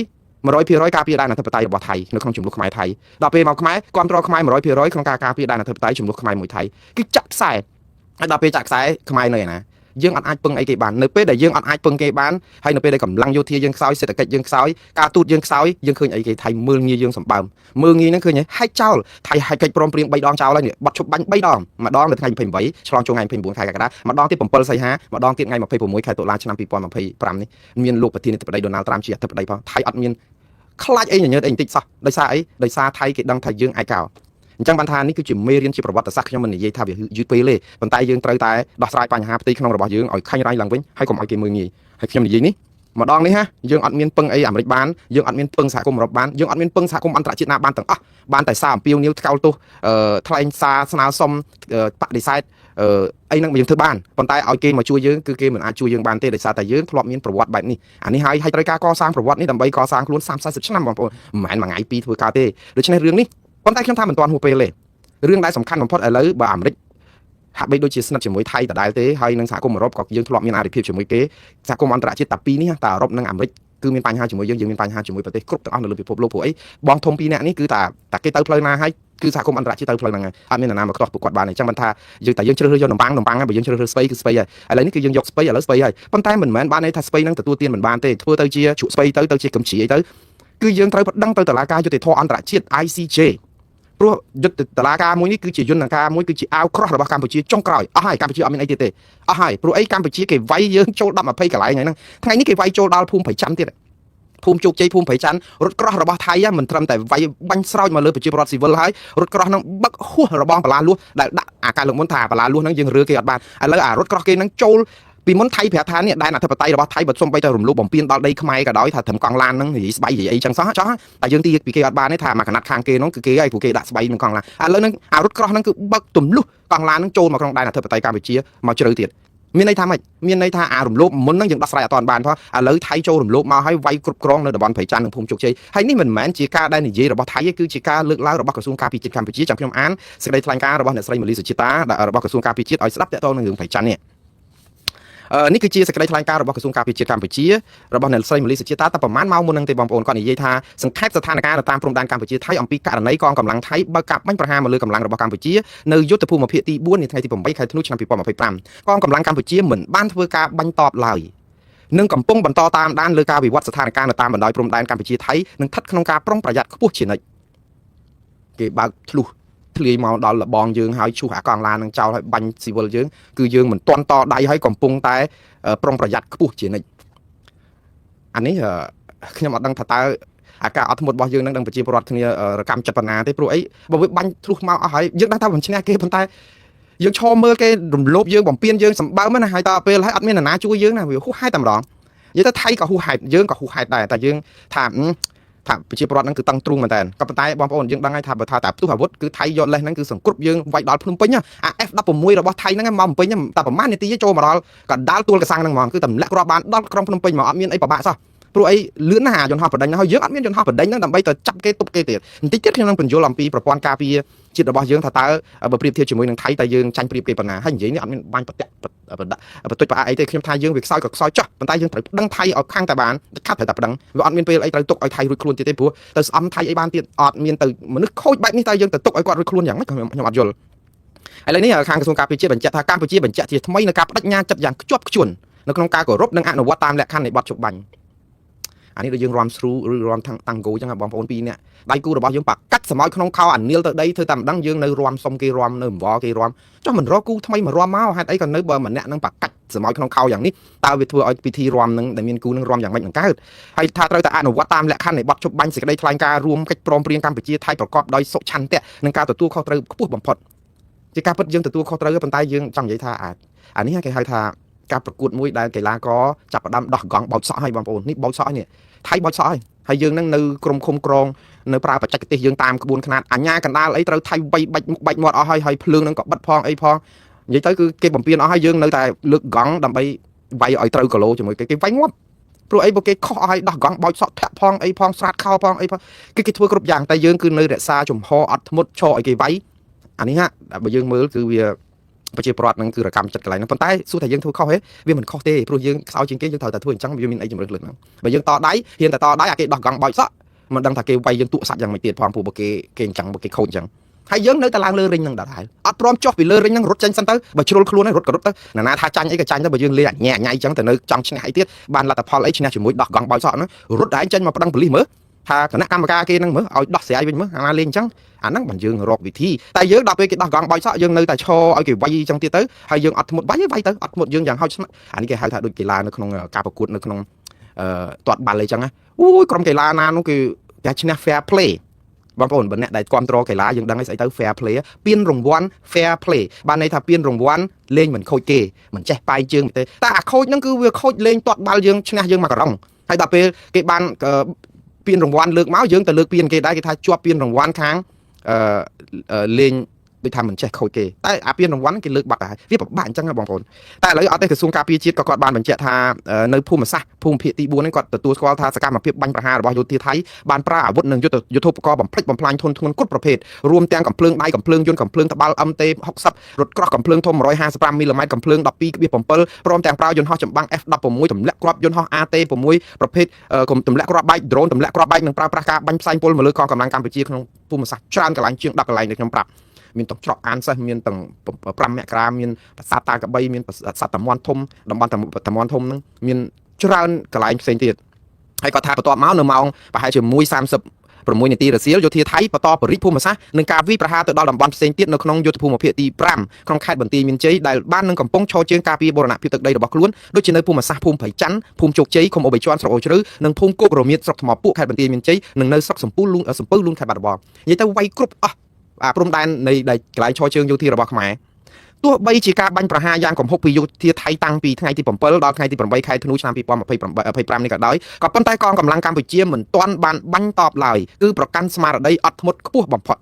100%ការពារដែនអធិបតេយ្យរបស់ថៃនៅក្នុងចំនួនខ្មែរថៃដល់ពេលមកខ្មែរគ្រប់គ្រងខ្មែរ100%ក្នុងការការពារដែនអធិបតេយ្យចំនួនខ្មែរមួយថៃគឺចាក់ខ្សែហើយដល់ពេលចាក់ខ្សែខ្មែរនៅឯណាយើងអត់អាចពឹងអីគេបាននៅពេលដែលយើងអត់អាចពឹងគេបានហើយនៅពេលដែលកម្លាំងយោធាយើងខ្សោយសេដ្ឋកិច្ចយើងខ្សោយការទូតយើងខ្សោយយើងឃើញអីគេថៃមើលងាយយើងសម្បើមមើលងាយហ្នឹងឃើញហែកចោលថៃហែកកិច្ចព្រមព្រៀង3ដងចោលហើយនេះបាត់ឈប់បាញ់3ដងម្ដងនៅថ្ងៃ28ឆ្លងចូលថ្ងៃ29ខែកក្កដាម្ដងទៀត7សីហាម្ដងទៀតថ្ងៃ26ខែតុលាឆ្នាំ2025នេះមានលោកប្រធានាធិបតីដូណាល់ត្រាំជាអធិបតីផងថៃអត់មានខ្លាចអីញញើតអីបន្តិចសោះដោយសារអីដោយសារថៃគេដឹងថាយើងឯកោអញ្ចឹងបានថានេះគឺជាមេរៀនជាប្រវត្តិសាស្ត្រខ្ញុំមិននិយាយថាវាយឺតពេលទេប៉ុន្តែយើងត្រូវតែដោះស្រាយបញ្ហាផ្ទៃក្នុងរបស់យើងឲ្យខាញ់រៃឡើងវិញហើយកុំឲ្យគេមើលងាយហើយខ្ញុំនិយាយនេះម្ដងនេះហាយើងអត់មានពឹងអីអាមេរិកបានយើងអត់មានពឹងសហគមន៍អឺរ៉ុបបានយើងអត់មានពឹងសហគមន៍អន្តរជាតិណាបានទាំងអស់បានតែសារអំពាវនាវថ្កោលទោសថ្លែងសារស្នើសុំបដិសេធអីហ្នឹងយើងធ្វើបានប៉ុន្តែឲ្យគេមកជួយយើងគឺគេមិនអាចជួយយើងបានទេដោយសារតែយើងធ្លាប់មានប្រវត្តិបែបនេះអានេះហើយត្រូវការកសាងប្រវត្តិនេះដើម្បីកសាងខ្លួន30-40ឆ្នាំបងប្អូនមិនមែនមួយថ្ងៃពីរធ្វើការទេដូច្នេះរឿងនេះប៉ុន្តែខ្ញុំថាមិនទាន់ហួសពេលទេរឿងដែលសំខាន់បំផុតឥឡូវបើអាមេរិកហាក់បីដូចជាស្និទ្ធជាមួយថៃដដែលទេហើយនឹងសហគមន៍អឺរ៉ុបក៏យើងធ្លាប់មានអារិភាពជាមួយគេសហគមន៍អន្តរជាតិតែពីរនេះតែអឺរ៉ុបនិងអាមេរិកគឺមានបញ្ហាជាមួយយើងមានបញ្ហាជាមួយប្រទេសគ្រប់ទាំងអស់នៅលើពិភពលោកព្រោះអីបងធំពីរនាក់នេះគឺតែគេទៅផ្លូវណាហើយគឺសហគមន៍អន្តរជាតិទៅផ្លូវហ្នឹងហើយអត់មាននរណាមកខ្ទាស់ពួកគាត់បានអញ្ចឹងមិនថាយើងជ្រើសរើសយកនំប៉័ងហើយបើយើងជ្រើសរើសស្ពៃគឺស្ពៃហើយឥឡូវនេះគឺយើងយកស្ពៃឥឡូវស្ពៃហើយប៉ុន្តែមិនមែនបានន័យថាស្ពៃហ្នឹងទទួលទានមិនបានទេធ្វើទៅជាជក់ស្ពៃទៅជាកំជ្រីអីទៅគឺយើងត្រូវប្តឹងទៅតុលាការយុត្តិធម៌អន្តរជាតិ ICJ ព្រោះយុទ្ធតុលាការមួយនេះគឺជាយន្តការមួយគឺជាអាវក្រោះរបស់កម្ពុជាចុងក្រោយអស់ហើយកម្ពុជាអត់មានអីទៀតទេអស់ហើយព្រោះអីកម្ពុជាគេវាយយើងចូល10 20កន្លែងហ្នឹងថ្ងៃនេះគេវាយចូលដល់ភូមិព្រៃច័ន្ទទៀតភូមិជោគជ័យភូមិព្រៃច័ន្ទរថក្រោះរបស់ថៃមិនត្រឹមតែវាយបាញ់ស្រោចមកលើប្រជាពលរដ្ឋស៊ីវិលហើយរថក្រោះហ្នឹងបឹកហួសរបងបលាលួសដែលដាក់អាការលើកមុនថាបលាលួសហ្នឹងយើងរើគេអត់បានឥឡូវអារថក្រោះគេហ្នឹងចូលពីមុនថៃប្រាប់ថានេះដែនអធិបតេយ្យរបស់ថៃបើសំបីតែរំលោភបំពានដល់ដីខ្មែរក៏ដោយថាត្រឹមកង់ឡានហ្នឹងនិយាយស្បៃនិយាយអីចឹងសោះចោះតែយើងទីពីគេអត់បានទេថាមកកណាត់ខាងគេហ្នឹងគឺគេឲ្យពួកគេដាក់ស្បៃនឹងកង់ឡានឥឡូវហ្នឹងអារថក្រោះហ្នឹងគឺបឹកទម្លុះកង់ឡានហ្នឹងចូលមកក្នុងដែនអធិបតេយ្យកម្ពុជាមកជ្រៅទៀតមានន័យថាម៉េចមានន័យថាអារំលោភមុនហ្នឹងយើងដោះស្រាយអត់ទាន់បានផងឥឡូវថៃចូលរំលោភមកហើយវាយគ្រប់គ្រងនៅតំបន់ព្រៃច័ន្ទនិងភូមិជោគជ័យហើយនេះមិនមែនជាការដែលនិយាយរបស់ថៃទេគឺជាការលើកឡើងរបស់ក្រសួងការពារជាតិកម្ពុជាចាំខ្ញុំអានសេចក្តីថ្លែងការណ៍របស់អ្នកស្រីម៉ាលីសុជាតារបស់ក្រសួងការពារជាតិឲ្យស្ដាប់ទាក់ទងនឹងរឿងព្រៃច័ន្ទនេះនេះគឺជាសេចក្តីថ្លែងការណ៍របស់ក្រសួងការពារជាតិកម្ពុជារបស់អ្នកស្រីម៉ាលីសុជាតាតែប្រហែលម៉ោងមុននឹងទេបងប្អូនគាត់និយាយថាសង្ខេបស្ថានភាពតាមព្រំដែនកម្ពុជាថៃអំពីករណីកងកម្លាំងថៃបើកកាប់បាញ់ប្រហារមកលើកម្លាំងរបស់កម្ពុជានៅយុទ្ធភូមិភាគទី4នាថ្ងៃទី8ខែធ្នូឆ្នាំ2025កងកម្លាំងកម្ពុជាមិនបានធ្វើការបាញ់តបឡើយ នឹងកំពុងបន្តតាមដានលើការវិវត្តស្ថានភាពនៅតាមបណ្ដោយព្រំដែនកម្ពុជាថៃនិងស្ថិតក្នុងការប្រុងប្រយ័ត្នខ្ពស់ជានិច្ចគេបើកឆ្លុះធ្លាយមកដល់លបងយើងហើយឈូសអាកង់ឡាននឹងចោលហើយបាញ់ស៊ីវិលយើងគឺយើងមិនទាន់តដៃហើយកំពុងតែប្រុងប្រយ័ត្នខ្ពស់ជានិច្ចអានេះខ្ញុំអត់ដឹងថាតើអាការអត់ធ្មត់របស់យើងនឹងប្រជាពលរដ្ឋគ្នារកម្មចិត្តបណ្ណាទេព្រោះអីបើវាបាញ់ធ្លុះមកអស់ហើយយើងដឹងថាមិនឈ្នះគេប៉ុន្តែយើងឈរមើលគេរំលោភយើងបំពានយើងសម្បើមណាហើយតើពេលហើយអត់មានអ្នកណាជួយយើងណាវាហួសហេតុតែម្ដងនិយាយទៅថៃក៏ហួសហេតុយើងក៏ហួសហេតុដែរតែយើងថាប្រជាពលរដ្ឋហ្នឹងគឺតឹងទ្រូងមែនតើក៏ប៉ុន្តែបងប្អូនយើងដឹងហើយថាបើថាតែផ្ទុះអាវុធគឺថៃយកលេសហ្នឹងគឺសង្គ្រប់យើងវាយដល់ភ្នំពេញអា F16 របស់ថៃហ្នឹងមកភ្នំពេញតែប្រហែលនាទីចូលមកដល់កណ្ដាលទួលកសាំងហ្នឹងហ្មងគឺតែម្លាក់គ្រាប់បានដល់ក្រុងភ្នំពេញមកអត់មានអីប្របាក់សោះព្រោះអីលឿនណាស់យន្តហោះបដិញហើយយើងអត់មានយន្តហោះបដិញហ្នឹងដើម្បីទៅចាប់គេទប់គេទៀតបន្តិចទៀតខ្ញុំនឹងបញ្យល់អំពីប្រព័ន្ធការពារជាតិរបស់យើងថាតើបើប្រៀបធៀបជាមួយនឹងថៃតើយើងចាញ់ប្រៀបគេប៉ុណ្ណាហើយនិយាយនេះអត់មានបាញ់ប្រតិបន្ទុចប្រអាអីទេខ្ញុំថាយើងវាខ្សោយក៏ខ្សោយចោះប៉ុន្តែយើងត្រូវប្តឹងថៃឲ្យខាងតែបានខាត់ត្រូវតែប្តឹងវាអត់មានពេលអីត្រូវទុកឲ្យថៃរួចខ្លួនទៀតទេព្រោះទៅស្អំថៃអីបានទៀតអត់មានទៅមនុស្សខូចបែបនេះតើយើងទៅទុកឲ្យគាត់រួចខ្លួនយ៉ាងម៉េចខ្ញុំអត់យល់ឥឡូវនេះខាងក្រសួងការពារជាតិបញ្ជាក់ថាកម្ពុជាបញ្ជាក់ជាថ្មីនៅការបដិញ្ញាចិត្តយ៉ាងខ្ជាប់ខ្ជួននៅក្នុងការគោរពនិងអនុវត្តតាមលក្ខខណ្ឌនៃបទជប់បាញ់អានេះដូចយើងរំស្រូឬរំតាំងគោអញ្ចឹងបងប្អូនពីរនាក់ដៃគូរបស់យើងបាក់កាត់សម្អោចក្នុងខោអានីលទៅដីធ្វើតែម្ដងយើងនៅរំសុំគេរំនៅអង្វរគេរំចុះមិនរកគូថ្មីមករំមកហេតុអីក៏នៅបើម្នាក់នឹងបាក់កាច់សម្អោចក្នុងខោយ៉ាងនេះតើវាធ្វើឲ្យពិធីរំនឹងដែលមានគូនឹងរំយ៉ាងម៉េចនឹងកើតហើយថាត្រូវតែអនុវត្តតាមលក្ខខណ្ឌនៃបទជប់បាញ់សេចក្តីថ្លែងការណ៍រួមកិច្ចព្រមព្រៀងកម្ពុជាថៃប្រកបដោយសុខឆន្ទៈនិងការទទួលខុសត្រូវខ្ពស់បំផុតជាការពិតយើងទទួលខុសត្រូវប៉ុន្តែយើងចង់និយាយថាអានេះគេហៅថាការប្រកួតមួយដែលកីឡាករចាប់ផ្ដើមដោះកង់បោចសក់ឲ្យបងប្អូននេះបោចសក់នេះថៃបោចសក់ហើយយើងនឹងនៅក្រុមឃុំក្រងនៅប្រើបច្ចេកទេសយើងតាមក្បួនខ្នាតអញ្ញាកណ្ដាលអីត្រូវថៃវាយបាច់មុខបាច់មាត់អស់ហើយភ្លើងនឹងក៏បិទផងអីផងនិយាយទៅគឺគេបំពេញអស់ហើយយើងនៅតែលើកកង់ដើម្បីវាយឲ្យត្រូវគីឡូជាមួយគេវាយងាប់ព្រោះអីបើគេខុសឲ្យដោះកង់បោចសក់ធាក់ផងអីផងស្រាតខោផងអីផងគេធ្វើគ្រប់យ៉ាងតែយើងគឺនៅរក្សាជំហរអត់ធ្មត់ឈរឲ្យគេវាយអានេះហ่ะបើយើងមើលគឺវាប្រជាពលរដ្ឋនឹងគឺរកម្មចិត្តកន្លែងហ្នឹងប៉ុន្តែសួរថាយើងធ្វើខុសទេវាមិនខុសទេព្រោះយើងខ្សោយជាងគេយើងត្រូវតែធ្វើអញ្ចឹងវាមានអីជំរឿនលើហ្នឹងបើយើងតដៃហ៊ានតែតដៃអាគេដោះកង់បោចសក់មិនដឹងថាគេវាយយើងទូសាច់យ៉ាងម៉េចទៀតផងពួកគេអញ្ចឹងគេខូចអញ្ចឹងហើយយើងនៅតែឡើងលើរិញហ្នឹងដដែលអត់ព្រមចុះពីលើរិញហ្នឹងរត់ចេញសិនទៅបើជ្រុលខ្លួនហើយរត់ក៏រត់ទៅណាថាចាញ់អីក៏ចាញ់ទៅបើយើងលេងអញ៉ៃអញ្ចឹងទៅនៅចង់ឈ្នះអីទៀតបានលទ្ធផលអីឈ្នះជាមួយដោះកង់បោចសក់ហ្នឹងរត់ដែរចេញមកប្តឹងប៉ូលីសមើលថាគណៈកម្មការគេហ្នឹងមើលឲ្យដោះស្រាយវិញមើលអាណាលេងអញ្ចឹងអាហ្នឹងបានយើងរកវិធីតែយើងដល់ពេលគេដោះកង់បោចសក់យើងនៅតែឈរឲ្យគេវាយអញ្ចឹងទៀតទៅហើយយើងអត់ធ្មត់វាយទៅអត់ធ្មត់យើងយ៉ាងហោចស្នាក់អានេះគេហៅថាដូចកីឡានៅក្នុងការប្រកួតនៅក្នុងទាត់បាល់អីចឹងណាអូយក្រុមកីឡាណានោះគឺគេឈ្នះ fair play បងប្អូនបើអ្នកដែលគ្រប់គ្រងកីឡាយើងដឹងហើយស្អីទៅ fair play ពានរង្វាន់ fair play បានន័យថាពានរង្វាន់លេងមិនខូចគេមិនចេះប៉ាយជើងទេតែអាខូចហ្នឹងគឺវាខូចលេងទាត់បាល់យើងឈ្នះយើងមកក្រុងហើយដល់ពេលគេបានពានរង្វាន់លើកមកយើងទៅលើកពានគេដែរគេថាជាប់ពានរង្វាន់ខាងលេងដូចថាមិនចេះខូចគេតែអាពានរង្វាន់គេលើកបាត់ដែរវាពិបាកអញ្ចឹងណាបងប្អូនតែឥឡូវអត់ទេក្រសួងការពារជាតិក៏គាត់បានបញ្ជាក់ថានៅភូមិសាស្ត្រភូមិភាគទី4នេះគាត់ទទួលស្គាល់ថាសកម្មភាពបាញ់ប្រហាររបស់យោធាថៃបានប្រើអាវុធនិងយុទ្ធោបករណ៍បំផ្លិចបំផ្លាញធនធ្ងន់គ្រប់ប្រភេទរួមទាំងកំភ្លើងដៃកំភ្លើងយន្តកំភ្លើងត្បាល់ MT60 រថក្រោះកំភ្លើងធំ155មីលីម៉ែត្រកំភ្លើង 12.7 ព្រមទាំងប្រើយន្តហោះចម្បាំង F16 ទម្លាក់គ្រាប់យន្តហោះ AT6 ប្រភេទទម្លាក់គ្រាប់បែក drone ទម្លាក់គ្រាប់បែកនិងប្រើប្រាស់ការបាញ់ផ្សែងពុលមកលើកងកម្លាំងកម្ពុជាក្នុងភូមិសាស្ត្រច្រើនកន្លែងជាង10កន្លែងដែលខ្ញុំប្រាប់មានទាំងច្រកអានសេះមានទាំង5មករាមានប្រាសាទតាកបីមានប្រាសាទតាមាន់ធំតំបន់តាមាន់ធំហ្នឹងមានច្រើនកន្លែងផ្សេងទៀតហើយគាត់ថាបន្ទាប់មកនៅម៉ោងប្រហែលជា 1:36 នាទីរសៀលយោធាថៃបន្តបរិភូមិសាស្ត្រនឹងការវាយប្រហារទៅដល់តំបន់ផ្សេងទៀតនៅក្នុងយុទ្ធភូមិភាគទី5ក្នុងខេត្តបន្ទាយមានជ័យដែលបាននឹងកំពុងឈរជើងការពារបូរណភាពទឹកដីរបស់ខ្លួនដូចជានៅភូមិសាស្ត្រភូមិព្រៃច័ន្ទភូមិជោគជ័យឃុំអូបៃជាន់ស្រុកអូជ្រៅនិងភូមិគោករមៀតស្រុកថ្មពួកខេត្តបន្ទាយមានជ័យនិងនៅស្រុកសំពូលសំពៅលូនខេត្តបាត់ដំបងនិយាយទៅវាយគ្រប់អស់ព្រំដែននៃកន្លែងឈរជើងយោធារបស់ខ្មែរទោះបីជាការបាញ់ប្រហារយ៉ាងគំហុកពីយោធាថៃតាំងពីថ្ងៃទី7ដល់ថ្ងៃទី8ខែធ្នូឆ្នាំ2025នេះក៏ដោយក៏ប៉ុន្តែកងកម្លាំងកម្ពុជាមិនទាន់បានបាញ់តបឡើយគឺប្រកាន់ស្មារតីអត់ធ្មត់ខ្ពស់បំផុត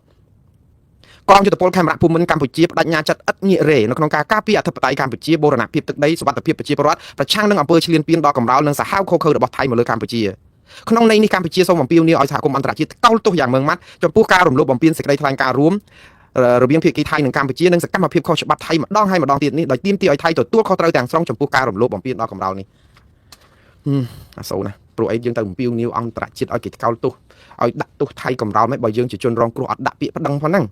កងយុទ្ធពលខេមរៈភូមិន្ទកម្ពុជាបដិញ្ញាចិត្តឥតងាករេនៅក្នុងការការពារអធិបតេយ្យកម្ពុជាបូរណភាពទឹកដីសុវត្ថិភាពប្រជាពលរដ្ឋប្រឆាំងនឹងអំពើឈ្លានពានដ៏កម្រោលនិងសាហាវឃោរឃៅរបស់ថៃមកលើកម្ពុជាក្នុងន័យនេះកម្ពុជាសូមអំពាវនាវឲ្យសហគមន៍អន្តរជាតិកោតទោសយ៉ាងម៉ឺងម៉ាត់ចំពោះការរំលោភបំពានសេចក្តីថ្លែងការណ៍រួមរវាងភាគីថៃនិងកម្ពុជានិងសកម្មភាពខុសច្បាប់ថៃម្ដងហើយម្ដងទៀតនេះដោយទាមទារឲ្យថៃទទួលខុសត្រូវទាំងស្រុងចំពោះការរំលោភបំពានដ៏កម្រោលនេះអាសូរណាព្រោះអីយើងទៅអំពាវនាវអន្តរជាតិឲ្យគេកោតទោសឲ្យដាក់ទោសថៃកម្រោលមិនបើយើងជាជនរងគ្រោះអត់ដាក់ពាក្យប្តឹងផងហ្នឹង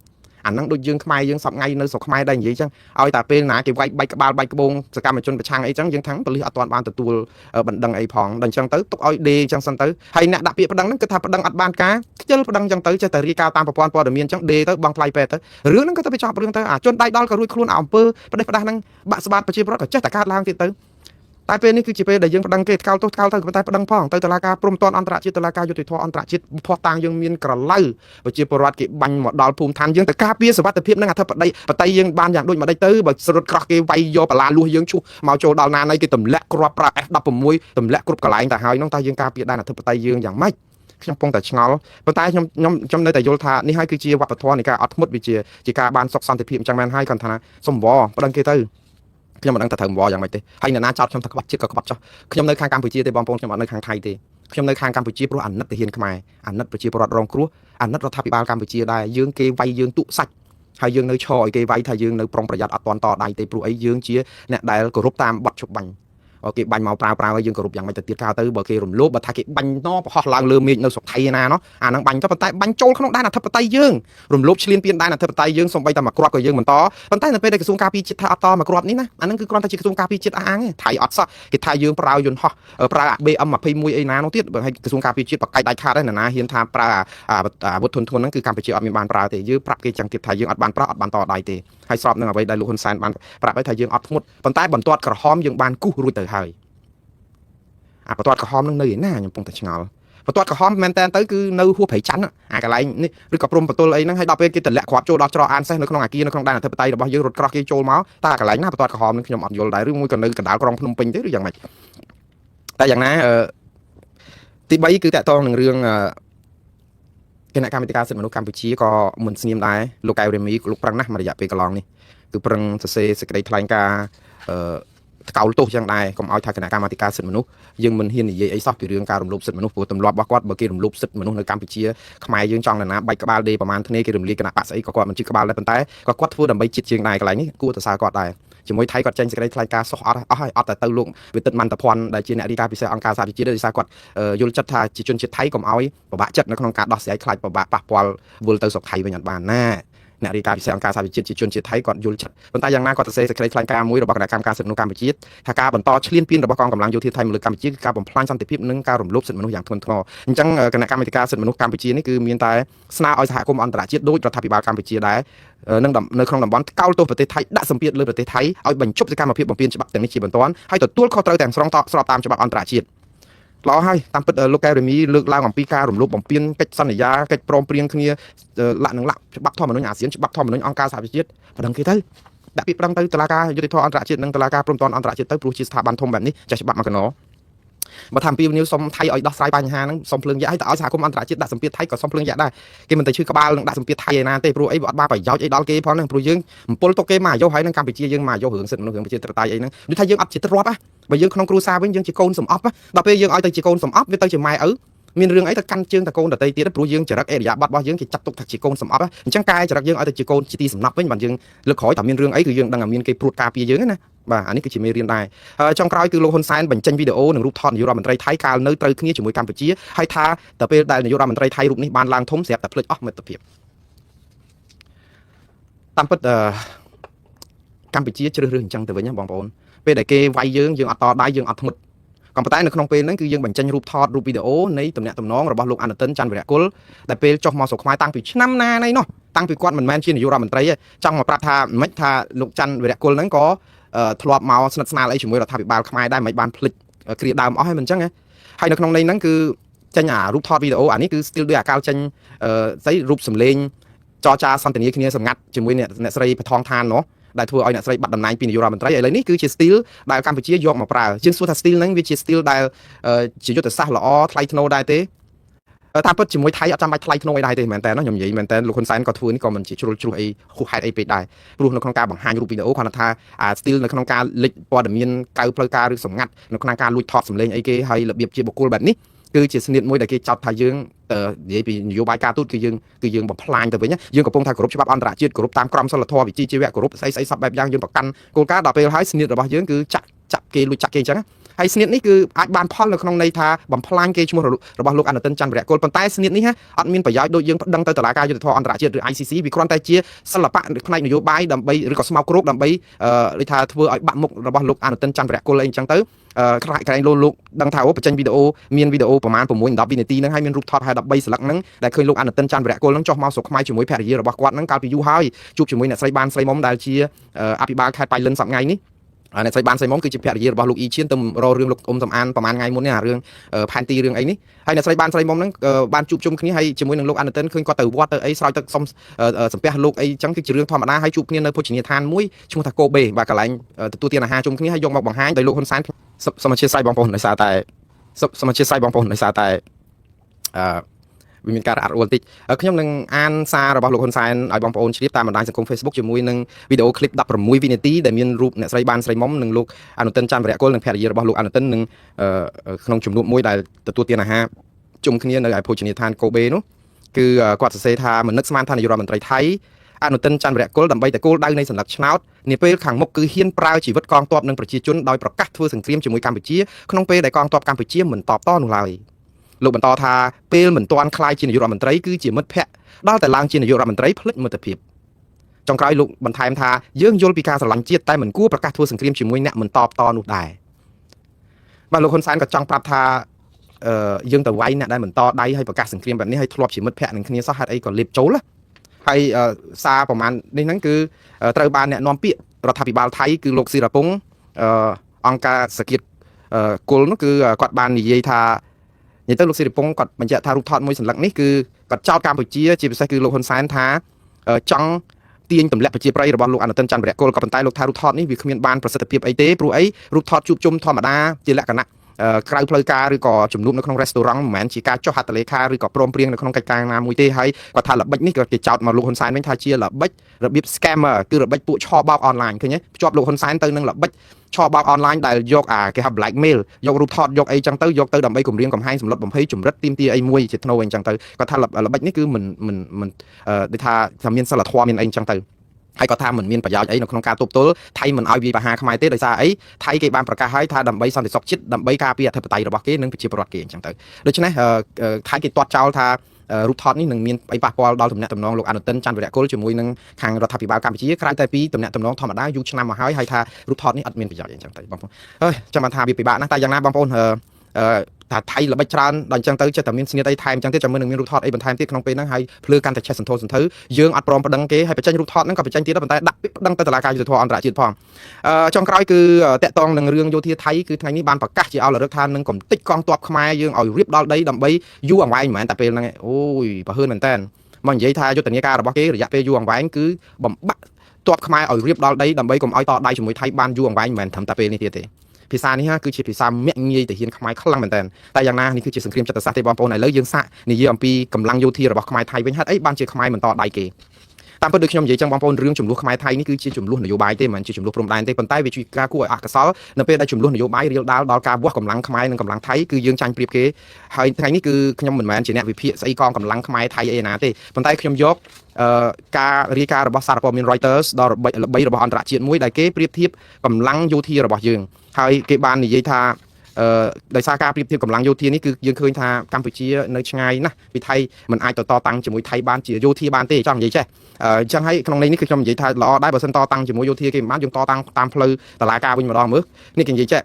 អាហ្នឹងដូចយើងខ្មែរយើងសពថ្ងៃនៅស្រុកខ្មែរដែរនិយាយចឹងឲ្យតែពេលណាគេវាយបែកក្បាលបែកក្បូងសកម្មជនប្រឆាំងអីចឹងយើងថាប៉ូលីសអត់ទាន់បានទទួលបណ្ដឹងអីផងដល់អញ្ចឹងទៅទុកឲ្យដេអញ្ចឹងសិនទៅហើយអ្នកដាក់ពាក្យប្តឹងហ្នឹងគឺថាប្តឹងអត់បានការខ្ជិលប្តឹងអញ្ចឹងទៅចេះតែរាយការណ៍តាមប្រព័ន្ធព័ត៌មានអញ្ចឹងដេទៅបងថ្លៃពេទ្យទៅរឿងហ្នឹងក៏ទៅបញ្ចប់រឿងទៅអាជនដៃដល់ក៏រួចខ្លួនអំពើផ្ដេសផ្ដាស់ហ្នឹងបាក់ស្បាតប្រជាពលរដ្ឋក៏ចេះតែកើតឡើងទៀតទៅតែពេលនេះគឺជាពេលដែលយើងប្តឹងគេថ្កោលទោសថ្កោលទៅប៉ុន្តែប្តឹងផងទៅតុលាការព្រំប្រទានអន្តរជាតិតុលាការយុត្តិធម៌អន្តរជាតិភ័ស្តុតាងយើងមានក្រឡៅប្រជាពលរដ្ឋគេបាញ់មកដល់ភូមិឋានយើងទៅការពារសុវត្ថិភាពនិងអធិបតេយ្យបតីយើងបានយ៉ាងដូចម្ដេចទៅបើស្រុតក្រោះគេវាយយកបលាលួសយើងឈូសមកចូលដល់ណាណីគេទម្លាក់គ្រាប់ប្រើ F16 ទម្លាក់គ្រប់កន្លែងទៅហើយនោះតើយើងការពារដែនអធិបតេយ្យយើងយ៉ាងម៉េចខ្ញុំពងតែឆ្ងល់ប៉ុន្តែខ្ញុំនៅតែយល់ថានេះហើយគឺជាវប្បធម៌នៃការអត់ធ្មត់វាជាការបានសុខសន្តិភាពអញ្ចឹងមែនហើយគាត់ថាសំវប្តឹងគេទៅខ្ញុំមិនដឹងថាត្រូវវយ៉ាងម៉េចទេហើយអ្នកណាចោទខ្ញុំថាក្បត់ជាតិក៏ក្បត់ចោះខ្ញុំនៅខាងកម្ពុជាទេបងប្អូនខ្ញុំអត់នៅខាងថៃទេខ្ញុំនៅខាងកម្ពុជាព្រោះអាណិតទាហានខ្មែរអាណិតប្រជាពលរដ្ឋរងគ្រោះអាណិតរដ្ឋាភិបាលកម្ពុជាដែរយើងគេវាយយើងទុសាច់ហើយយើងនៅឈរឲ្យគេវាយថាយើងនៅប្រុងប្រយ័ត្នអត់តន់តដៃទេព្រោះអីយើងជាអ្នកដែលគោរពតាមបទជប់បាញ់គេបាញ់មកប្រើហើយយើងគោរពយ៉ាងម៉េចទៅទៀតកើតទៅបើគេរំលោភបើថាគេបាញ់បោះឡើងលើមេឃនៅស្រុកថៃណាណោះអាហ្នឹងបាញ់ទៅប៉ុន្តែបាញ់ចូលក្នុងដែនអធិបតេយ្យយើងរំលោភឈ្លានពានដែនអធិបតេយ្យយើងសំបីតែមួយគ្រាប់ក៏យើងបន្តប៉ុន្តែនៅពេលដែលក្រសួងការពារជាតិថាអត់តមួយគ្រាប់នេះណាអាហ្នឹងគឺគ្រាន់តែជាក្រសួងការពារជាតិអះអាងទេថៃអត់សោះគេថាយើងប្រើយន្តហោះប្រើ BM21 អីណានោះទៀតបើឲ្យក្រសួងការពារជាតិបកាច់ដាច់ខាតហើយណាហ៊ានថាប្រើអាវុធធនធានហ្នឹងគឺកម្ពុជាអត់មានបានប្រើទេយើងប្រាប់គេចឹងទៀតថាយើងអត់បានប្រើអត់បានតដៃទេហើយស្របនឹងអ្វីដែលលោកហ៊ុនសែនបានប្រាប់ឲ្យថាយើងអត់ធ្មត់ប៉ុន្តែបន្ទាត់ក្រហមយើងបានគូសរួចទៅហើយបន្ទាត់ក្រហមនឹងនៅឯណាខ្ញុំពងតែឆ្ងល់បន្ទាត់ក្រហមមែនតើទៅគឺនៅហួសព្រៃច័ន្ទអាកន្លែងនេះឬក៏ព្រំបន្ទល់អីហ្នឹងហើយដល់ពេលគេតម្លាក់គ្រាប់ចូលដល់ច្រកអានសេះនៅក្នុងអាគារនៅក្នុងដែនអធិបតេយ្យរបស់យើងរត់ក្រោះគេចូលមកតើកន្លែងណាបន្ទាត់ក្រហមនឹងខ្ញុំអត់យល់ដែរឬមួយក៏នៅកណ្ដាលក្រុងភ្នំពេញទេឬយ៉ាងម៉េចតែយ៉ាងណាទី3គឺតកតងនឹងរឿងគណៈកម្មាធិការសិទ្ធិមនុស្សកម្ពុជាក៏មិនស្ងៀមដែរលោកកៅរេមីលោកប្រឹងណាស់មួយរយៈពេលកន្លងនេះគឺប្រឹងសរសេរសេចក្តីថ្លែងការណ៍ថ្កោលទោសយ៉ាងដែរកុំឲ្យថាគណៈកម្មាធិការសិទ្ធិមនុស្សយើងមិនហ៊ាននិយាយអីសោះពីរឿងការរំលោភសិទ្ធិមនុស្សព្រោះទម្លាប់របស់គាត់បើគេរំលោភសិទ្ធិមនុស្សនៅកម្ពុជាខ្មែរយើងចង់ណាបែកក្បាលដេប្រហែលគ្នាគេរំលាយគណៈបក្សស្អីក៏គាត់មិនជិះក្បាលដែរប៉ុន្តែក៏គាត់ធ្វើដើម្បីជាតិជាងដែរកន្លែងនេះគួរទៅសើគាត់ដែរជាមួយថៃគាត់ចេញសេចក្តីថ្លែងការណ៍សោះអស់ហើយអត់តែទៅលោកវិទិតមន្តភ័ណ្ឌដែលជាអ្នករាយការណ៍ពិសេសអង្គការសហប្រជាជាតិដោយសារគាត់យល់ចិត្តថាជាជនជាតិថៃកុំឲ្យពិបាកចិត្តនៅក្នុងការដោះស្រាយខ្លាចពិបាកប៉ះពាល់វិលទៅស្រុកថៃវិញអត់បានណាអ្នករាយការណ៍ពិសេសអង្គការសហប្រជាជាតិជាជនជាតិថៃគាត់យល់ចិត្តប៉ុន្តែយ៉ាងណាគាត់សរសេរសេចក្តីថ្លែងការណ៍មួយរបស់គណៈកម្មការសិទ្ធិមនុស្សកម្ពុជាថាការបន្តឈ្លានពានរបស់កងកម្លាំងយោធាថៃមកលើកម្ពុជាគឺការបំផ្លាញសន្តិភាពនិងការរំលោភសិទ្ធិមនុស្សយ៉ាងធ្ងន់ធ្ងរអញ្ចឹងគណៈកម្មាធិការសិទ្ធិមនុស្សកម្ពុជានេះគឺមានតែស្នើឲ្យសហគមន៍អន្តរជាតិដោយរដ្ឋាភិបាលកម្ពុជាដែរនឹងនៅក្នុងតំបន់កោលទោសប្រទេសថៃដាក់សម្ពាធលើប្រទេសថៃឲ្យបញ្ឈប់សកម្មភាពបំពានច្បាប់ទាំងនេះជាបន្ទាន់ហើយទទួលខុសត្រូវទាំងស្រុងស្របតាមច្បាប់អន្តរជាតិល្អហើយតាមពិតលោកកែវរេមីលើកឡើងអំពីការរំលោភបំពានកិច្ចសន្យាកិច្ចព្រមព្រៀងគ្នាលក្ខនឹងលក្ខច្បាប់ធម្មនុញ្ញអាស៊ានច្បាប់ធម្មនុញ្ញអង្គការសហប្រជាជាតិបណ្ដឹងគេទៅដាក់ពាក្យប្តឹងទៅតុលាការយុត្តិធម៌អន្តរជាតិនិងតុលាការព្រំប្រទានអន្តរជាតិទៅព្រោះជាស្ថាប័នធំបែបនេះចេះច្បាប់មកកណោបើថាអំពីវិនិយោគសុំថៃឲ្យដោះស្រាយបញ្ហាហ្នឹងសុំភ្លើងយ៉ាឲ្យទៅឲ្យសហគមន៍អន្តរជាតិដាក់សម្ពាធថៃក៏សុំភ្លើងយ៉ាដែរគេមិនទៅឈឺក្បាលនឹងដាក់សម្ពាធថៃឯណាទេព្រោះអីវាអត់បានប្រយោជន៍អីដល់គេផងហ្នឹងព្រោះយើងអំពុលទុកគេមកអាយុហើយនឹងកម្ពុជាយើងមកអាយុរឿងសិទ្ធិមនុស្សរឿងប្រជាធិបតេយ្យអីហ្នឹងដូចថាយើងអត់ចិត្តរាប់បើយើងក្នុងគ្រួសារវិញយើងជាកូនសំអប់ដល់ពេលយើងឲ្យទៅជាកូនសំអប់វាទៅជាម៉ែឪមានរឿងអីទៅកាន់ជើងតកូនដតីទៀតព្រោះយើងចរិតអេរិយាប័ត្ររបស់យើងគេចាត់ទុកថាជាកូនសំអប់អញ្ចឹងកែចរិតយើងឲ្យទៅជាកូនជាទីសំណប់វិញបាទយើងលើកក្រោយតែមានរឿងអីគឺយើងដឹងថាមានគេព្រួតការពារយើងណាបាទអានេះគឺជាមេរៀនដែរហើយចុងក្រោយគឺលោកហ៊ុនសែនបញ្ចេញវីដេអូនិងរូបថតនាយករដ្ឋមន្ត្រីថៃកាលនៅត្រូវគ្នាជាមួយកម្ពុជាហើយថាតែពេលដែលនាយករដ្ឋមន្ត្រីថៃរូបនេះបានឡើងធំស្រាប់តែភ្លេចអស់មិត្តភាពតាមពិតកម្ពុជាជ្រើសរើសអញ្ចឹងទៅវិញណាបងប្អូនពេលដែលគេវាយយើងអត់តដៃយើងអត់ធ្មត់ក៏ប៉ុន្តែនៅក្នុងពេលហ្នឹងគឺយើងបញ្ចេញរូបថតរូបវីដេអូនៃទំនាក់ទំនងរបស់លោកអនុទិនច័ន្ទវីរៈគុលដែលពេលចុះមកស្រុកខ្មែរតាំងពីឆ្នាំណាណីនោះតាំងពីគាត់មិនមែនជានាយករដ្ឋមន្ត្រីទេចង់មកប្រាប់ថាមិនថាលោកច័ន្ទវីរៈគុលហ្នឹងក៏ធ្លាប់មកស្និទ្ធស្នាលអីជាមួយរដ្ឋាភិបាលខ្មែរដែរមិនបានភ្លេចគ្រាដើមអស់ហើយមិនអញ្ចឹងហើយនៅក្នុងន័យហ្នឹងគឺចេញអារូបថតវីដេអូអានេះគឺ still ដូចអាកាលចេញស្អីរូបសម្លេងចរចាសន្ទនាគ្នាសម្ងាត់ជាមួយអ្នកស្រីបថងឋាននោះដែលធ្វើឲ្យអ្នកស្រីបាត់តំណែងពីនាយករដ្ឋមន្ត្រីឥឡូវនេះគឺជា style ដែលកម្ពុជាយកមកប្រើជាងសួរថា style ហ្នឹងវាជា style ដែលជាយុទ្ធសាស្ត្រល្អថ្លៃថ្នូរដែរទេតាមពិតជាមួយថៃអត់ចាំបាច់ថ្លៃថ្នូរអីដែរទេមែនតើខ្ញុំនិយាយមែនតើលោកហ៊ុនសែនក៏ធ្វើនេះក៏មិនជាជ្រុលជ្រុះអីហួសហេតុអីពេកដែរព្រោះនៅក្នុងការបង្ហាញរូបវីដេអូគាត់ថាអា style នៅក្នុងការលេចព័ត៌មានកៅផ្លូវការឬសម្ងាត់នៅក្នុងការលួចថតសម្លេងអីគេហើយរបៀបជាបុគ្គលបែបនេះគឺជាស្នៀតមួយដែលគេចោទថាយើងនិយាយពីនយោបាយការទូតគឺយើងបំផ្លាញទៅវិញយើងកំពុងថាគោរពច្បាប់អន្តរជាតិគោរពតាមក្រមសីលធម៌វិជ្ជាជីវៈគោរពស្អីសពបែបយ៉ាងយើងប្រកាន់គោលការណ៍ដល់ពេលហើយស្នៀតរបស់យើងគឺចាក់គេលួចចាក់គេអញ្ចឹង ហើយស្នៀតនេះគឺអាចបានផលនៅក្នុងន័យថាបំផ្លាញគេឈ្មោះរបស់លោកអនុទិនច័ន្ទវរៈគុលប៉ុន្តែស្នៀតនេះអត់មានប្រយោជន៍ដូចយើងប្តឹងទៅតុលាការយុត្តិធម៌អន្តរជាតិឬ ICC វាគ្រាន់តែជាសិល្បៈផ្នែកនយោបាយដើម្បីឬក៏ស្មោកគ្រោកដើម្បីដូចថាធ្វើឲ្យបាក់មុខរបស់លោកអនុទិនច័ន្ទវរៈគុលអីអញ្ចឹងទៅក្រែងលោកដឹងថាបញ្ចេញវីដេអូមានវីដេអូប្រហែល6 10វិនាទីហ្នឹងហើយមានរូបថតហើយ13ស្លឹកហ្នឹងដែលឃើញលោកអនុទិនច័ន្ទវរៈគុលហ្នឹងចុះមកស្រុកខ្មែរជាមួយភរិយារបស់គាត់ហ្នឹងកាលពីយូរហើយជួបជាមួយអ្នកស្រីបានស្រីមុំដែលជាអភិបាលខេត្តបៃលិនសប្តាហ៍ថ្ងៃនេះអ្នកស្រីបានស្រីមុំគឺជាភរិយារបស់លោកអ៊ីឈៀនទៅរករឿងលោកអ៊ុំសំអានប្រហែលថ្ងៃមុននេះអារឿងផែនទីរឿងអីនេះហើយអ្នកស្រីបានស្រីមុំហ្នឹងបានជួបជុំគ្នាហើយជាមួយនឹងលោកអនុទិនឃើញគាត់ទៅវត្តទៅអីស្រោចទឹកសុំសំពះលោកអីចឹងគឺជារឿងធម្មតាហើយជួបគ្នានៅភោជនីយដ្ឋានមួយឈ្មោះថាកូបេបាទកន្លែងទទួលទានអាហារជុំគ្នាហើយយកមកបង្ហាញដោយលោកហ៊ុនសែនសូមអធិស្ឋានបងប្អូនដោយសារតែសូមអធិស្ឋានបងប្អូនដោយសារតែវាមានការរអាក់រអួលតិចខ្ញុំនឹងអានសាររបស់លោកហ៊ុនសែនឲ្យបងប្អូនជ្រាបតាមបណ្ដាញសង្គម Facebook ជាមួយនឹងវីដេអូឃ្លីប16វិនាទីដែលមានរូបអ្នកស្រីបានស្រីមុំនិងលោកអនុទិនច័ន្ទវរៈគុលនិងភរិយារបស់លោកអនុទិននឹងក្នុងជំនួបមួយដែលទទួលទានអាហារជុំគ្នានៅឯភោជនីយដ្ឋានកូបេនោះគឺគាត់សរសេរថាមនឹកស្មានថានាយករដ្ឋមន្ត្រីថៃអនុទិនច័ន្ទវរៈគុលដើម្បីតែគោលដៅនៃសន្លឹកឆ្នោតនាពេលខាងមុខគឺហ៊ានប្រើជីវិតកងទ័ពនិងប្រជាជនដោយប្រកាសធ្វើសង្គ្រាមជាមួយកម្ពុជាក្នុងពេលដែលកងទ័ពកម្ពុជាមិនតបតនោះឡើយលោកបន្តថាពេលមិនទាន់ខ្លាយជានាយករដ្ឋមន្ត្រីគឺជាមិត្តភ័ក្តិដល់តែឡើងជានាយករដ្ឋមន្ត្រីភ្លេចមិត្តភាពចុងក្រោយលោកបន្ថែមថាយើងយល់ពីការស្រឡាញ់ជាតិតែមិនគួរប្រកាសធ្វើសង្គ្រាមជាមួយអ្នកមិនតបតនោះដែរបាទលោកហ៊ុនសែនក៏ចង់ប្រាប់ថាយើងទៅវាយអ្នកដែលមិនតដៃហើយប្រកាសសង្គ្រាមបែបនេះហើយធ្លាប់ជាមិត្តភ័ក្តិនឹងគ្នាសោះហេតុអីក៏លេបចូលហើយសារប្រហែលនេះហ្នឹងគឺត្រូវបានអ្នកនាំពាក្យរដ្ឋាភិបាលថៃគឺលោកស៊ីរ៉ាពុងអង្គការសង្កេតគុលនោះគឺគាត់បាននិយាយថានិយាយទៅលោកស៊ីរ៉ាពុងគាត់បញ្ជាក់ថារូបថតមួយសន្លឹកនេះគឺគាត់ចោទកម្ពុជាជាពិសេសគឺលោកហ៊ុនសែនថាចង់ទាញទម្លាក់ប្រជាប្រិយរបស់លោកអនុទិនច័ន្ទវរៈគុលក៏ប៉ុន្តែលោកថារូបថតនេះវាគ្មានបានប្រសិទ្ធភាពអីទេព្រោះអីរូបថតជួបជុំធម្មតាជាលក្ខណៈក្រៅផ្លូវការឬក៏ជំនួបនៅក្នុង restaurant មិនមែនជាការចុះហត្ថលេខាឬក៏ព្រមព្រៀងនៅក្នុងកិច្ចការណាមួយទេហើយគាត់ថាល្បិចនេះក៏គេចោទមកលោកហ៊ុនសែនវិញថាជាល្បិចរបៀប scammer គឺល្បិចពួកឆបោកអនឡាញឃើញទេភ្ជាប់លោកហ៊ុនសែនទៅនឹងល្បិចឆបោកអនឡាញដែលយកគេហៅ blackmail យករូបថតយកអីចឹងទៅយកទៅដើម្បីគម្រាមកំហែងសម្លុតបំភ័យជំរិតទីមទាអីមួយជាធ្នូអីចឹងទៅគាត់ថាល្បិចនេះគឺមិនដូចថាមានសិលធម៌មានអីចឹងទៅហើយគាត់ថាមិនមានប្រយោជន៍អីនៅក្នុងការទប់ទល់ថៃមិនឲ្យវាបហាខ្មែរទេដោយសារអីថៃគេបានប្រកាសឲ្យថាដើម្បីសន្តិសុខជាតិដើម្បីការពារអធិបតេយ្យរបស់គេនិងប្រជាពលរដ្ឋគេអញ្ចឹងទៅដូច្នេះថៃគេទាត់ចោលថារូបថតនេះនឹងមានអីប៉ះពាល់ដល់ទំនាក់ទំនងលោកអនុទិនច័ន្ទវរៈគុលជាមួយនឹងខាងរដ្ឋាភិបាលកម្ពុជាក្រៅតែពីទំនាក់ទំនងធម្មតាយូរឆ្នាំមកហើយថារូបថតនេះអត់មានប្រយោជន៍អញ្ចឹងទៅបងប្អូនហើយចាំបានថាវាពិបាកណាស់តែយ៉ាងណាបងប្អូនថាថៃល្បិចច្រើនដល់អញ្ចឹងទៅចិត្តតែមានស្នៀតអីថែមអញ្ចឹងទៀតចាំមើលនឹងមានរូបថតអីបន្ថែមទៀតក្នុងពេលហ្នឹងហើយភ្លឺកាន់តែឆេះសន្ធោសន្ធៅយើងអត់ព្រមប្តឹងគេហើយបញ្ចេញរូបថតហ្នឹងក៏បញ្ចេញទៀតដែរប៉ុន្តែដាក់ប្តឹងទៅតុលាការយុត្តិធម៌អន្តរជាតិផងចុងក្រោយគឺតាក់ទងនឹងរឿងយោធាថៃគឺថ្ងៃនេះបានប្រកាសជាអល់រឹកថានឹងកំទេចកងទ័ពខ្មែរយើងឲ្យរៀបដល់ដីដើម្បីយូរអង្វែងមិនមែនតែពេលហ្នឹងអូយប្រហឿនមែនតើមកនិយាយថាយុទ្ធនាការរបស់គេរយៈពេលយូរអង្វែងគឺបំបាក់ទ័ពខ្មែរឲ្យរៀបដល់ដីដើម្បីកុំឲ្យតដៃជាមួយថៃបានយូរអង្វែងមិនមែនត្រឹមតែពេលនេះទៀតទេភាសានេះគឺជាភាសាមាក់ងាយទៅហ៊ានខ្មែរខ្លាំងមែនតើតែយ៉ាងណានេះគឺជាសង្គ្រាមចិត្តសាស្ត្រទេបងប្អូនឥឡូវយើងសាកនិយាយអំពីកម្លាំងយោធារបស់ខ្មែរថៃវិញហេតុអីបានជាខ្មែរមិនតដៃគេតាមពិតដូចខ្ញុំនិយាយចឹងបងប្អូនរឿងចំនួនខ្មែរថៃនេះគឺជាចំនួននយោបាយទេមិនមែនជាចំនួនព្រំដែនទេប៉ុន្តែវាជាការគួរឲ្យអកុសលនៅពេលដែលចំនួននយោបាយរៀលដាលដល់ការវាស់កម្លាំងខ្មែរនិងកម្លាំងថៃគឺយើងចាញ់ប្រៀបគេហើយថ្ងៃនេះគឺខ្ញុំមិនមែនជាអ្នកវិភាគស្អីកងកម្លាំងខ្មែរថៃអីណាទេប៉ុន្តែខ្ញុំយកការរាយការណ៍របស់សារព័ត៌មាន Reuters ដល់ល្បីរបស់អន្តរជាតិមួយដែលគេប្រៀបធៀបកម្លាំងយោធារបស់យើងហើយគេបាននិយាយថាដោយសារការប្រៀបធៀបកម្លាំងយោធានេះគឺយើងឃើញថាកម្ពុជានៅឆ្ងាយណាស់ពីថៃមិនអាចតតាំងជាមួយថៃបានជាយោធាបានទេចង់និយាយចេះអញ្ចឹងហើយក្នុងន័យនេះគឺខ្ញុំនិយាយថាល្អដែរបើសិនតតាំងជាមួយយោធាគេមិនបានយើងតតាំងតាមផ្លូវតុលាការវិញម្ដងមើលនេះគេនិយាយចេះ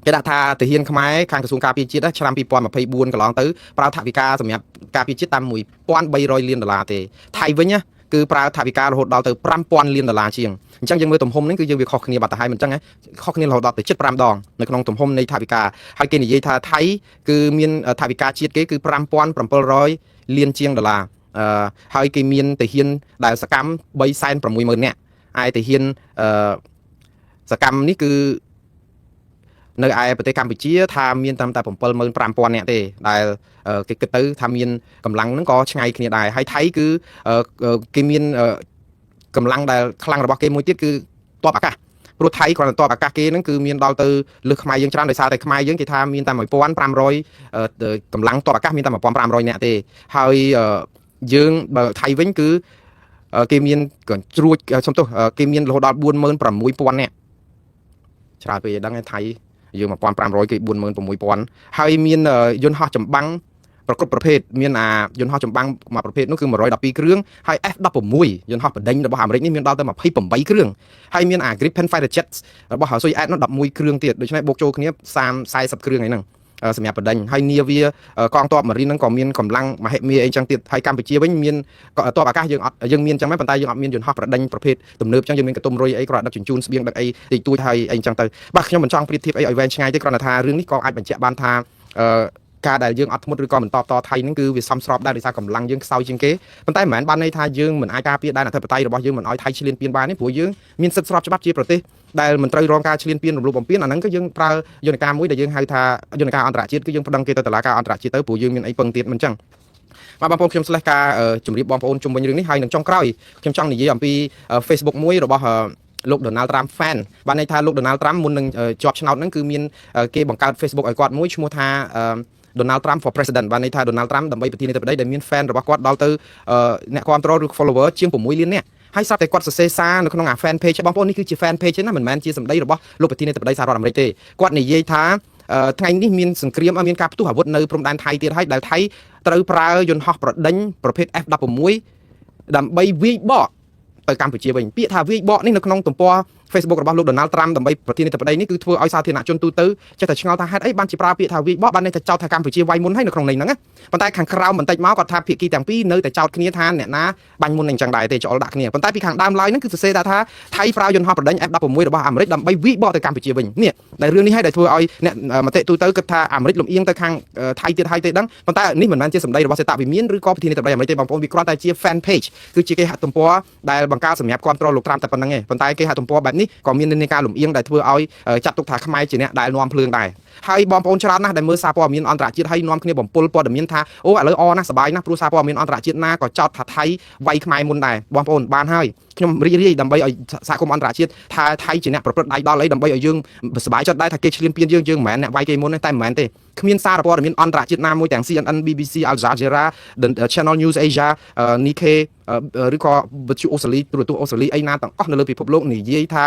គេដាក់ថាទាហានខ្មែរខាងក្រសួងការពារជាតិឆ្នាំ2024កន្លងទៅប្រើថវិកាសម្រាប់ការពារជាតិតាម$1,300 លានទេថៃវិញគឺប្រើថវិការហូតដល់ទៅ$5,000 លានជាងអញ្ចឹងយើងមើលទំហំនេះគឺយើងវាខុសគ្នាបាត់ទៅហើយមិនអញ្ចឹងខុសគ្នារហូតដល់ទៅ75ដងនៅក្នុងទំហំនៃថវិកាហើយគេនិយាយថាថៃគឺមានថវិកាជាតិគេគឺ$5,700 លានជាងហើយគេមានទាហានដែលសកម្ម360,000 នាក់ឯទាហានសកម្មនេះគឺនៅឯប្រទេសកម្ពុជាថាមានត្រឹមតែ75,000 នាក់ទេដែលគេគិតទៅថាមានកម្លាំងហ្នឹងក៏ឆ្ងាយគ្នាដែរហើយថៃគឺគេមានកម្លាំងដែលខ្លាំងរបស់គេមួយទៀតគឺទ័ពអាកាសព្រោះថៃគ្រាន់តែទ័ពអាកាសគេហ្នឹងគឺមានដល់ទៅលើសខ្មែរយើងច្រើនដោយសារតែខ្មែរយើងគេថាមានតែ1,500កម្លាំងទ័ពអាកាសមានតែ1,500 នាក់ទេហើយយើងបើថៃវិញគឺគេមានជ្រួចសុំទោសគេមានរហូតដល់46,000 នាក់ច្រើនពេកដឹងឯថៃ យើង1500គេ46000ហើយមានយន្តហោះចម្បាំងប្រកបប្រភេទមានយន្តហោះចម្បាំងមួយប្រភេទនោះគឺ112គ្រឿងហើយ F16 យន្តហោះបដិញរបស់អាមេរិកនេះមានដល់ទៅ28គ្រឿងហើយមានGripen Fighter Jets របស់ស៊ុយអែតនោះ11គ្រឿងទៀតដូច្នេះបូកចូលគ្នា30-40គ្រឿងហ្នឹងសម្រាប់បដិញហើយនាវាកងទ័ពម៉ារីនហ្នឹងក៏មានកម្លាំងមហិមាអីចឹងទៀតហើយកម្ពុជាវិញមានទ័ពអាកាសយើងមានចឹងដែរប៉ុន្តែយើងអត់មានយន្តហោះប្រដិញប្រភេទទំនើបចឹងយើងមានកតុំរុយអីគ្រាន់តែដឹកជញ្ជូនស្បៀងដឹកអីតិចតួចហើយអីចឹងទៅបាទខ្ញុំមិនចង់ប្រៀបធៀបអីឲ្យវែងឆ្ងាយទេគ្រាន់តែថារឿងនេះក៏អាចបញ្ជាក់បានថាការដែលយើងអត់ធ្មត់ឬក៏មិនតបតថៃហ្នឹងគឺវាសមស្របដែរដោយសារកម្លាំងយើងខ្សោយជាងគេប៉ុន្តែមិនមែនបានន័យថាយើងមិនអាចការពារដែនអធិបតេយ្យរបស់យើងមិនឲ្យថៃឈ្លានពានបានទេព្រោះយើងមានសិទ្ធិស្របច្បាប់ជាប្រទេសដែលមិនត្រូវរងការឈ្លានពានរំលោភបំពានអាហ្នឹងគឺយើងប្រើយន្តការមួយដែលយើងហៅថាយន្តការអន្តរជាតិគឺយើងប្តឹងគេទៅតុលាការអន្តរជាតិទៅព្រោះយើងមានអីពឹងទៀតមិនចឹងបាទបងប្អូនខ្ញុំស្លេះការជម្រាបបងប្អូនជុំវិញរឿងនេះហើយនឹងចុងក្រោយខ្ញុំចង់និយាយអំពី Facebook មួយរបស់លោក Donald Trump fan បានន័យថាលោក Donald Trump មុននឹងជាប់ឆ្នោតហ្នឹងគឺមានគេបង្កើត Facebook ឲ្យគាត់មួយឈ្មោះថា Donald Trump for President បានន័យថា Donald Trump ដើម្បីប្រធានាធិបតីដែលមាន fan របស់គាត់ដល់ទៅអ្នកគ្រប់គ្រងឬ follower ជាង6លាននាក់ហើយស្រាប់តែគាត់សរសេរសារនៅក្នុងអា fan page បងប្អូននេះគឺជា fan page ទេណាមិនមែនជាសម្ដីរបស់លោកប្រធានាធិបតីសហរដ្ឋអាមេរិកទេគាត់និយាយថាថ្ងៃនេះមានសង្គ្រាមមានការផ្ទុះអាវុធនៅព្រំដែនថៃទៀតហើយដែលថៃត្រូវប្រើយន្តហោះប្រដេញប្រភេទ F16 ដើម្បីវាយបកទៅកម្ពុជាវិញពាក្យថាវាយបកនេះនៅក្នុងទំព័រ Facebook របស់លោក Donald Trump ដើម្បីប្រធានាធិបតីនេះគឺធ្វើឲ្យសាធារណជនទូទៅចេះតែឆ្ងល់ថាហេតុអីបានជាប្រើពាក្យថាវាយបកបានន័យថាចោទថាកម្ពុជាវាយមុនហើយនៅក្នុងន័យហ្នឹងណាប៉ុន្តែខាងក្រោមបន្តិចមកគាត់ថាភាគីទាំងពីរនៅតែចោទគ្នាថាអ្នកណាបាញ់មុនអញ្ចឹងដែរទេច្អល់ដាក់គ្នាប៉ុន្តែពីខាងដើមឡើយហ្នឹងគឺសរសេរថាថៃប្រើយន្តហោះប្រដេញ F16 របស់អាមេរិកដើម្បីវាយបកទៅកម្ពុជាវិញនេះដែលរឿងនេះហើយដែលធ្វើឲ្យអ្នកមតិទូទៅគិតថាអាមេរិកលំអៀងទៅខាងថៃទៀតហើយទេដឹងប៉ុន្តែនេះមិនមែនជាសម្ដីរបស់សេតវិមានឬក៏ប្រធានាធិបតីអាមេរិកទេបងប្អូនវាគ្រាន់តែជា fan page គឺជាគេហទំព័រដែលបង្កើតសម្រាប់គ្រប់គ្រងលោកត្រាំតែប៉ុណ្្នឹងឯងប៉ុន្តែគេហទំព័របែបនេះក៏មាននិន្នាការលំអៀងដែលធ្វើឲ្យចាត់ទុកថាខ្មែរជាអ្នកដែលនាំភ្លើងដែរហើយបងប្អូនច្រើនណាស់ដែលមើលសារព័ត៌មានអន្តរជាតិហើយនាំគ្នាបំពុលព័ត៌មានថាអូឥឡូវអណាស់សប្បាយណាស់ព្រោះសារព័ត៌មានអន្តរជាតិណាក៏ចោទថាថៃវាយខ្មែរមុនដែរបងប្អូនបានហើយខ្ញុំរីករាយដើម្បីឲ្យសហគមន៍អន្តរជាតិថាថៃជាអ្នកប្រព្រឹត្តដៃដល់អីដើម្បីឲ្យយើងសប្បាយចិត្តដែរថាគេឈ្លានពានយើងមិនមែនអ្នកវាយគេមុនទេតែមិនមែនទេគ្មានសារព័ត៌មានអន្តរជាតិណាមួយទាំង CNN BBC Al Jazeera Channel News Asia Nikkei ឬក៏វិទ្យុអូស្ត្រាលីទូរទស្សន៍អូស្ត្រាលីអីណាទាំងអស់នៅលើពិភពលោកនិយាយថា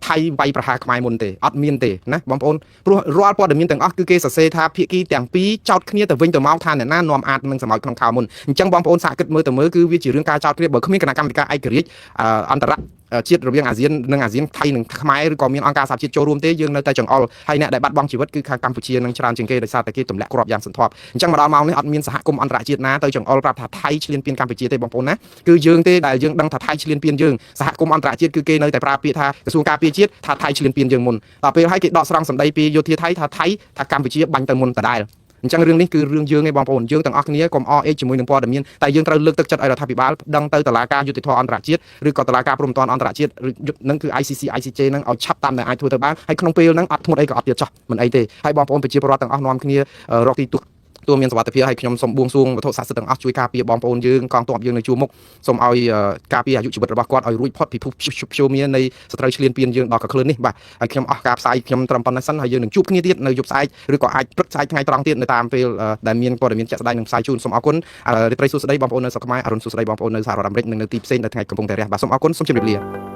ថៃវាយប្រហារខ្មែរមុនទេអត់មានទេណាបងប្អូនព្រោះរាល់ព័ត៌មានទាំងអស់គឺគេសរសេរថាភាគីទាំងពីរចោទគ្នាទៅវិញទៅមកថាអ្នកណានាំអាតនឹងសម្ោចក្នុងខោមុនអញ្ចឹងបងប្អូនសាកគិតមើលទៅមើលគឺវាជារឿងការចោទគ្នាបើគ្មានគណៈកម្មការឯករាជ្យអន្តរជាតិរវាងអាស៊ាននិងអាស៊ានថៃនិងខ្មែរឬក៏មានអង្គការសហជាតិចូលរួមទេយើងនៅតែចង្អុលហើយអ្នកដែលបាត់បង់ជីវិតគឺខាងកម្ពុជានឹងច្រើនជាងគេដោយសារតែគេទម្លាក់គ្រាប់យ៉ាងសន្ធាប់អញ្ចឹងមកដល់ម៉ោងនេះអត់មានសហគមន៍អន្តរជាតិណាទៅចង្អុលប្រាប់ថាថៃឈ្លានពានកម្ពុជាទេបងប្អូនណាគឺយើងទេដែលយើងដឹងថាថៃឈ្លានពានយើងសហគមន៍អន្តរជាតិគឺគេនៅតែប្រើពាក្យថាក្រសួងការពារជាតិថាថៃឈ្លានពានយើងមុនដល់ពេលហើយគេដកស្រង់សម្ដីពីយោធាថៃថាកម្ពុជាបាញ់ទៅមុនដដែលអញ្ចឹងរឿងនេះគឺរឿងយើងឯងបងប្អូនយើងទាំងអស់គ្នាកុំអេជាមួយនឹងព័ត៌មានតែយើងត្រូវលើកទឹកចិត្តឲ្យរដ្ឋាភិបាលដឹងទៅតុលាការយុតិធធម៌អន្តរជាតិឬក៏តុលាការព្រំដែនអន្តរជាតិនឹងគឺ ICC ICJ នឹងឲ្យឆាប់តាមដែលអាចធ្វើទៅបានហើយក្នុងពេលហ្នឹងអត់ធ្ងន់អីក៏អត់ទៀតចោះមិនអីទេហើយបងប្អូនប្រជាពលរដ្ឋទាំងអស់នាំគ្នារកទីទួមានសុវត្ថិភាពឲ្យខ្ញុំសូមបួងសួងវត្ថុស័ក្តិសិទ្ធិទាំងអស់ជួយការពារបងប្អូនយើងកងទ័ពយើងនៅជួរមុខសូមឲ្យការពារអាយុជីវិតរបស់គាត់ឲ្យរួចផុតពីភពព្យុមាននៃសត្រូវឈ្លានពានយើងដល់កក្លឿននេះបាទហើយខ្ញុំអស់ការផ្សាយខ្ញុំត្រឹមប៉ុណ្ណេះសិនហើយយើងនឹងជួបគ្នាទៀតនៅយប់ស្អែកឬក៏អាចព្រឹកស្អែកថ្ងៃត្រង់ទៀតនៅតាមពេលដែលមានព័ត៌មានជាក់ស្ដែងនឹងផ្សាយជូនសូមអរគុណរាត្រីសួស្ដីបងប្អូននៅស្រុកខ្មែរអរុនសួស្ដីបងប្អូននៅសហរដ្ឋអាមេរិកនិងនៅទីផ្សេងដែលថ្ងៃកំពុងតែរះបាទសូមអរគុណសូមជម្រាបលា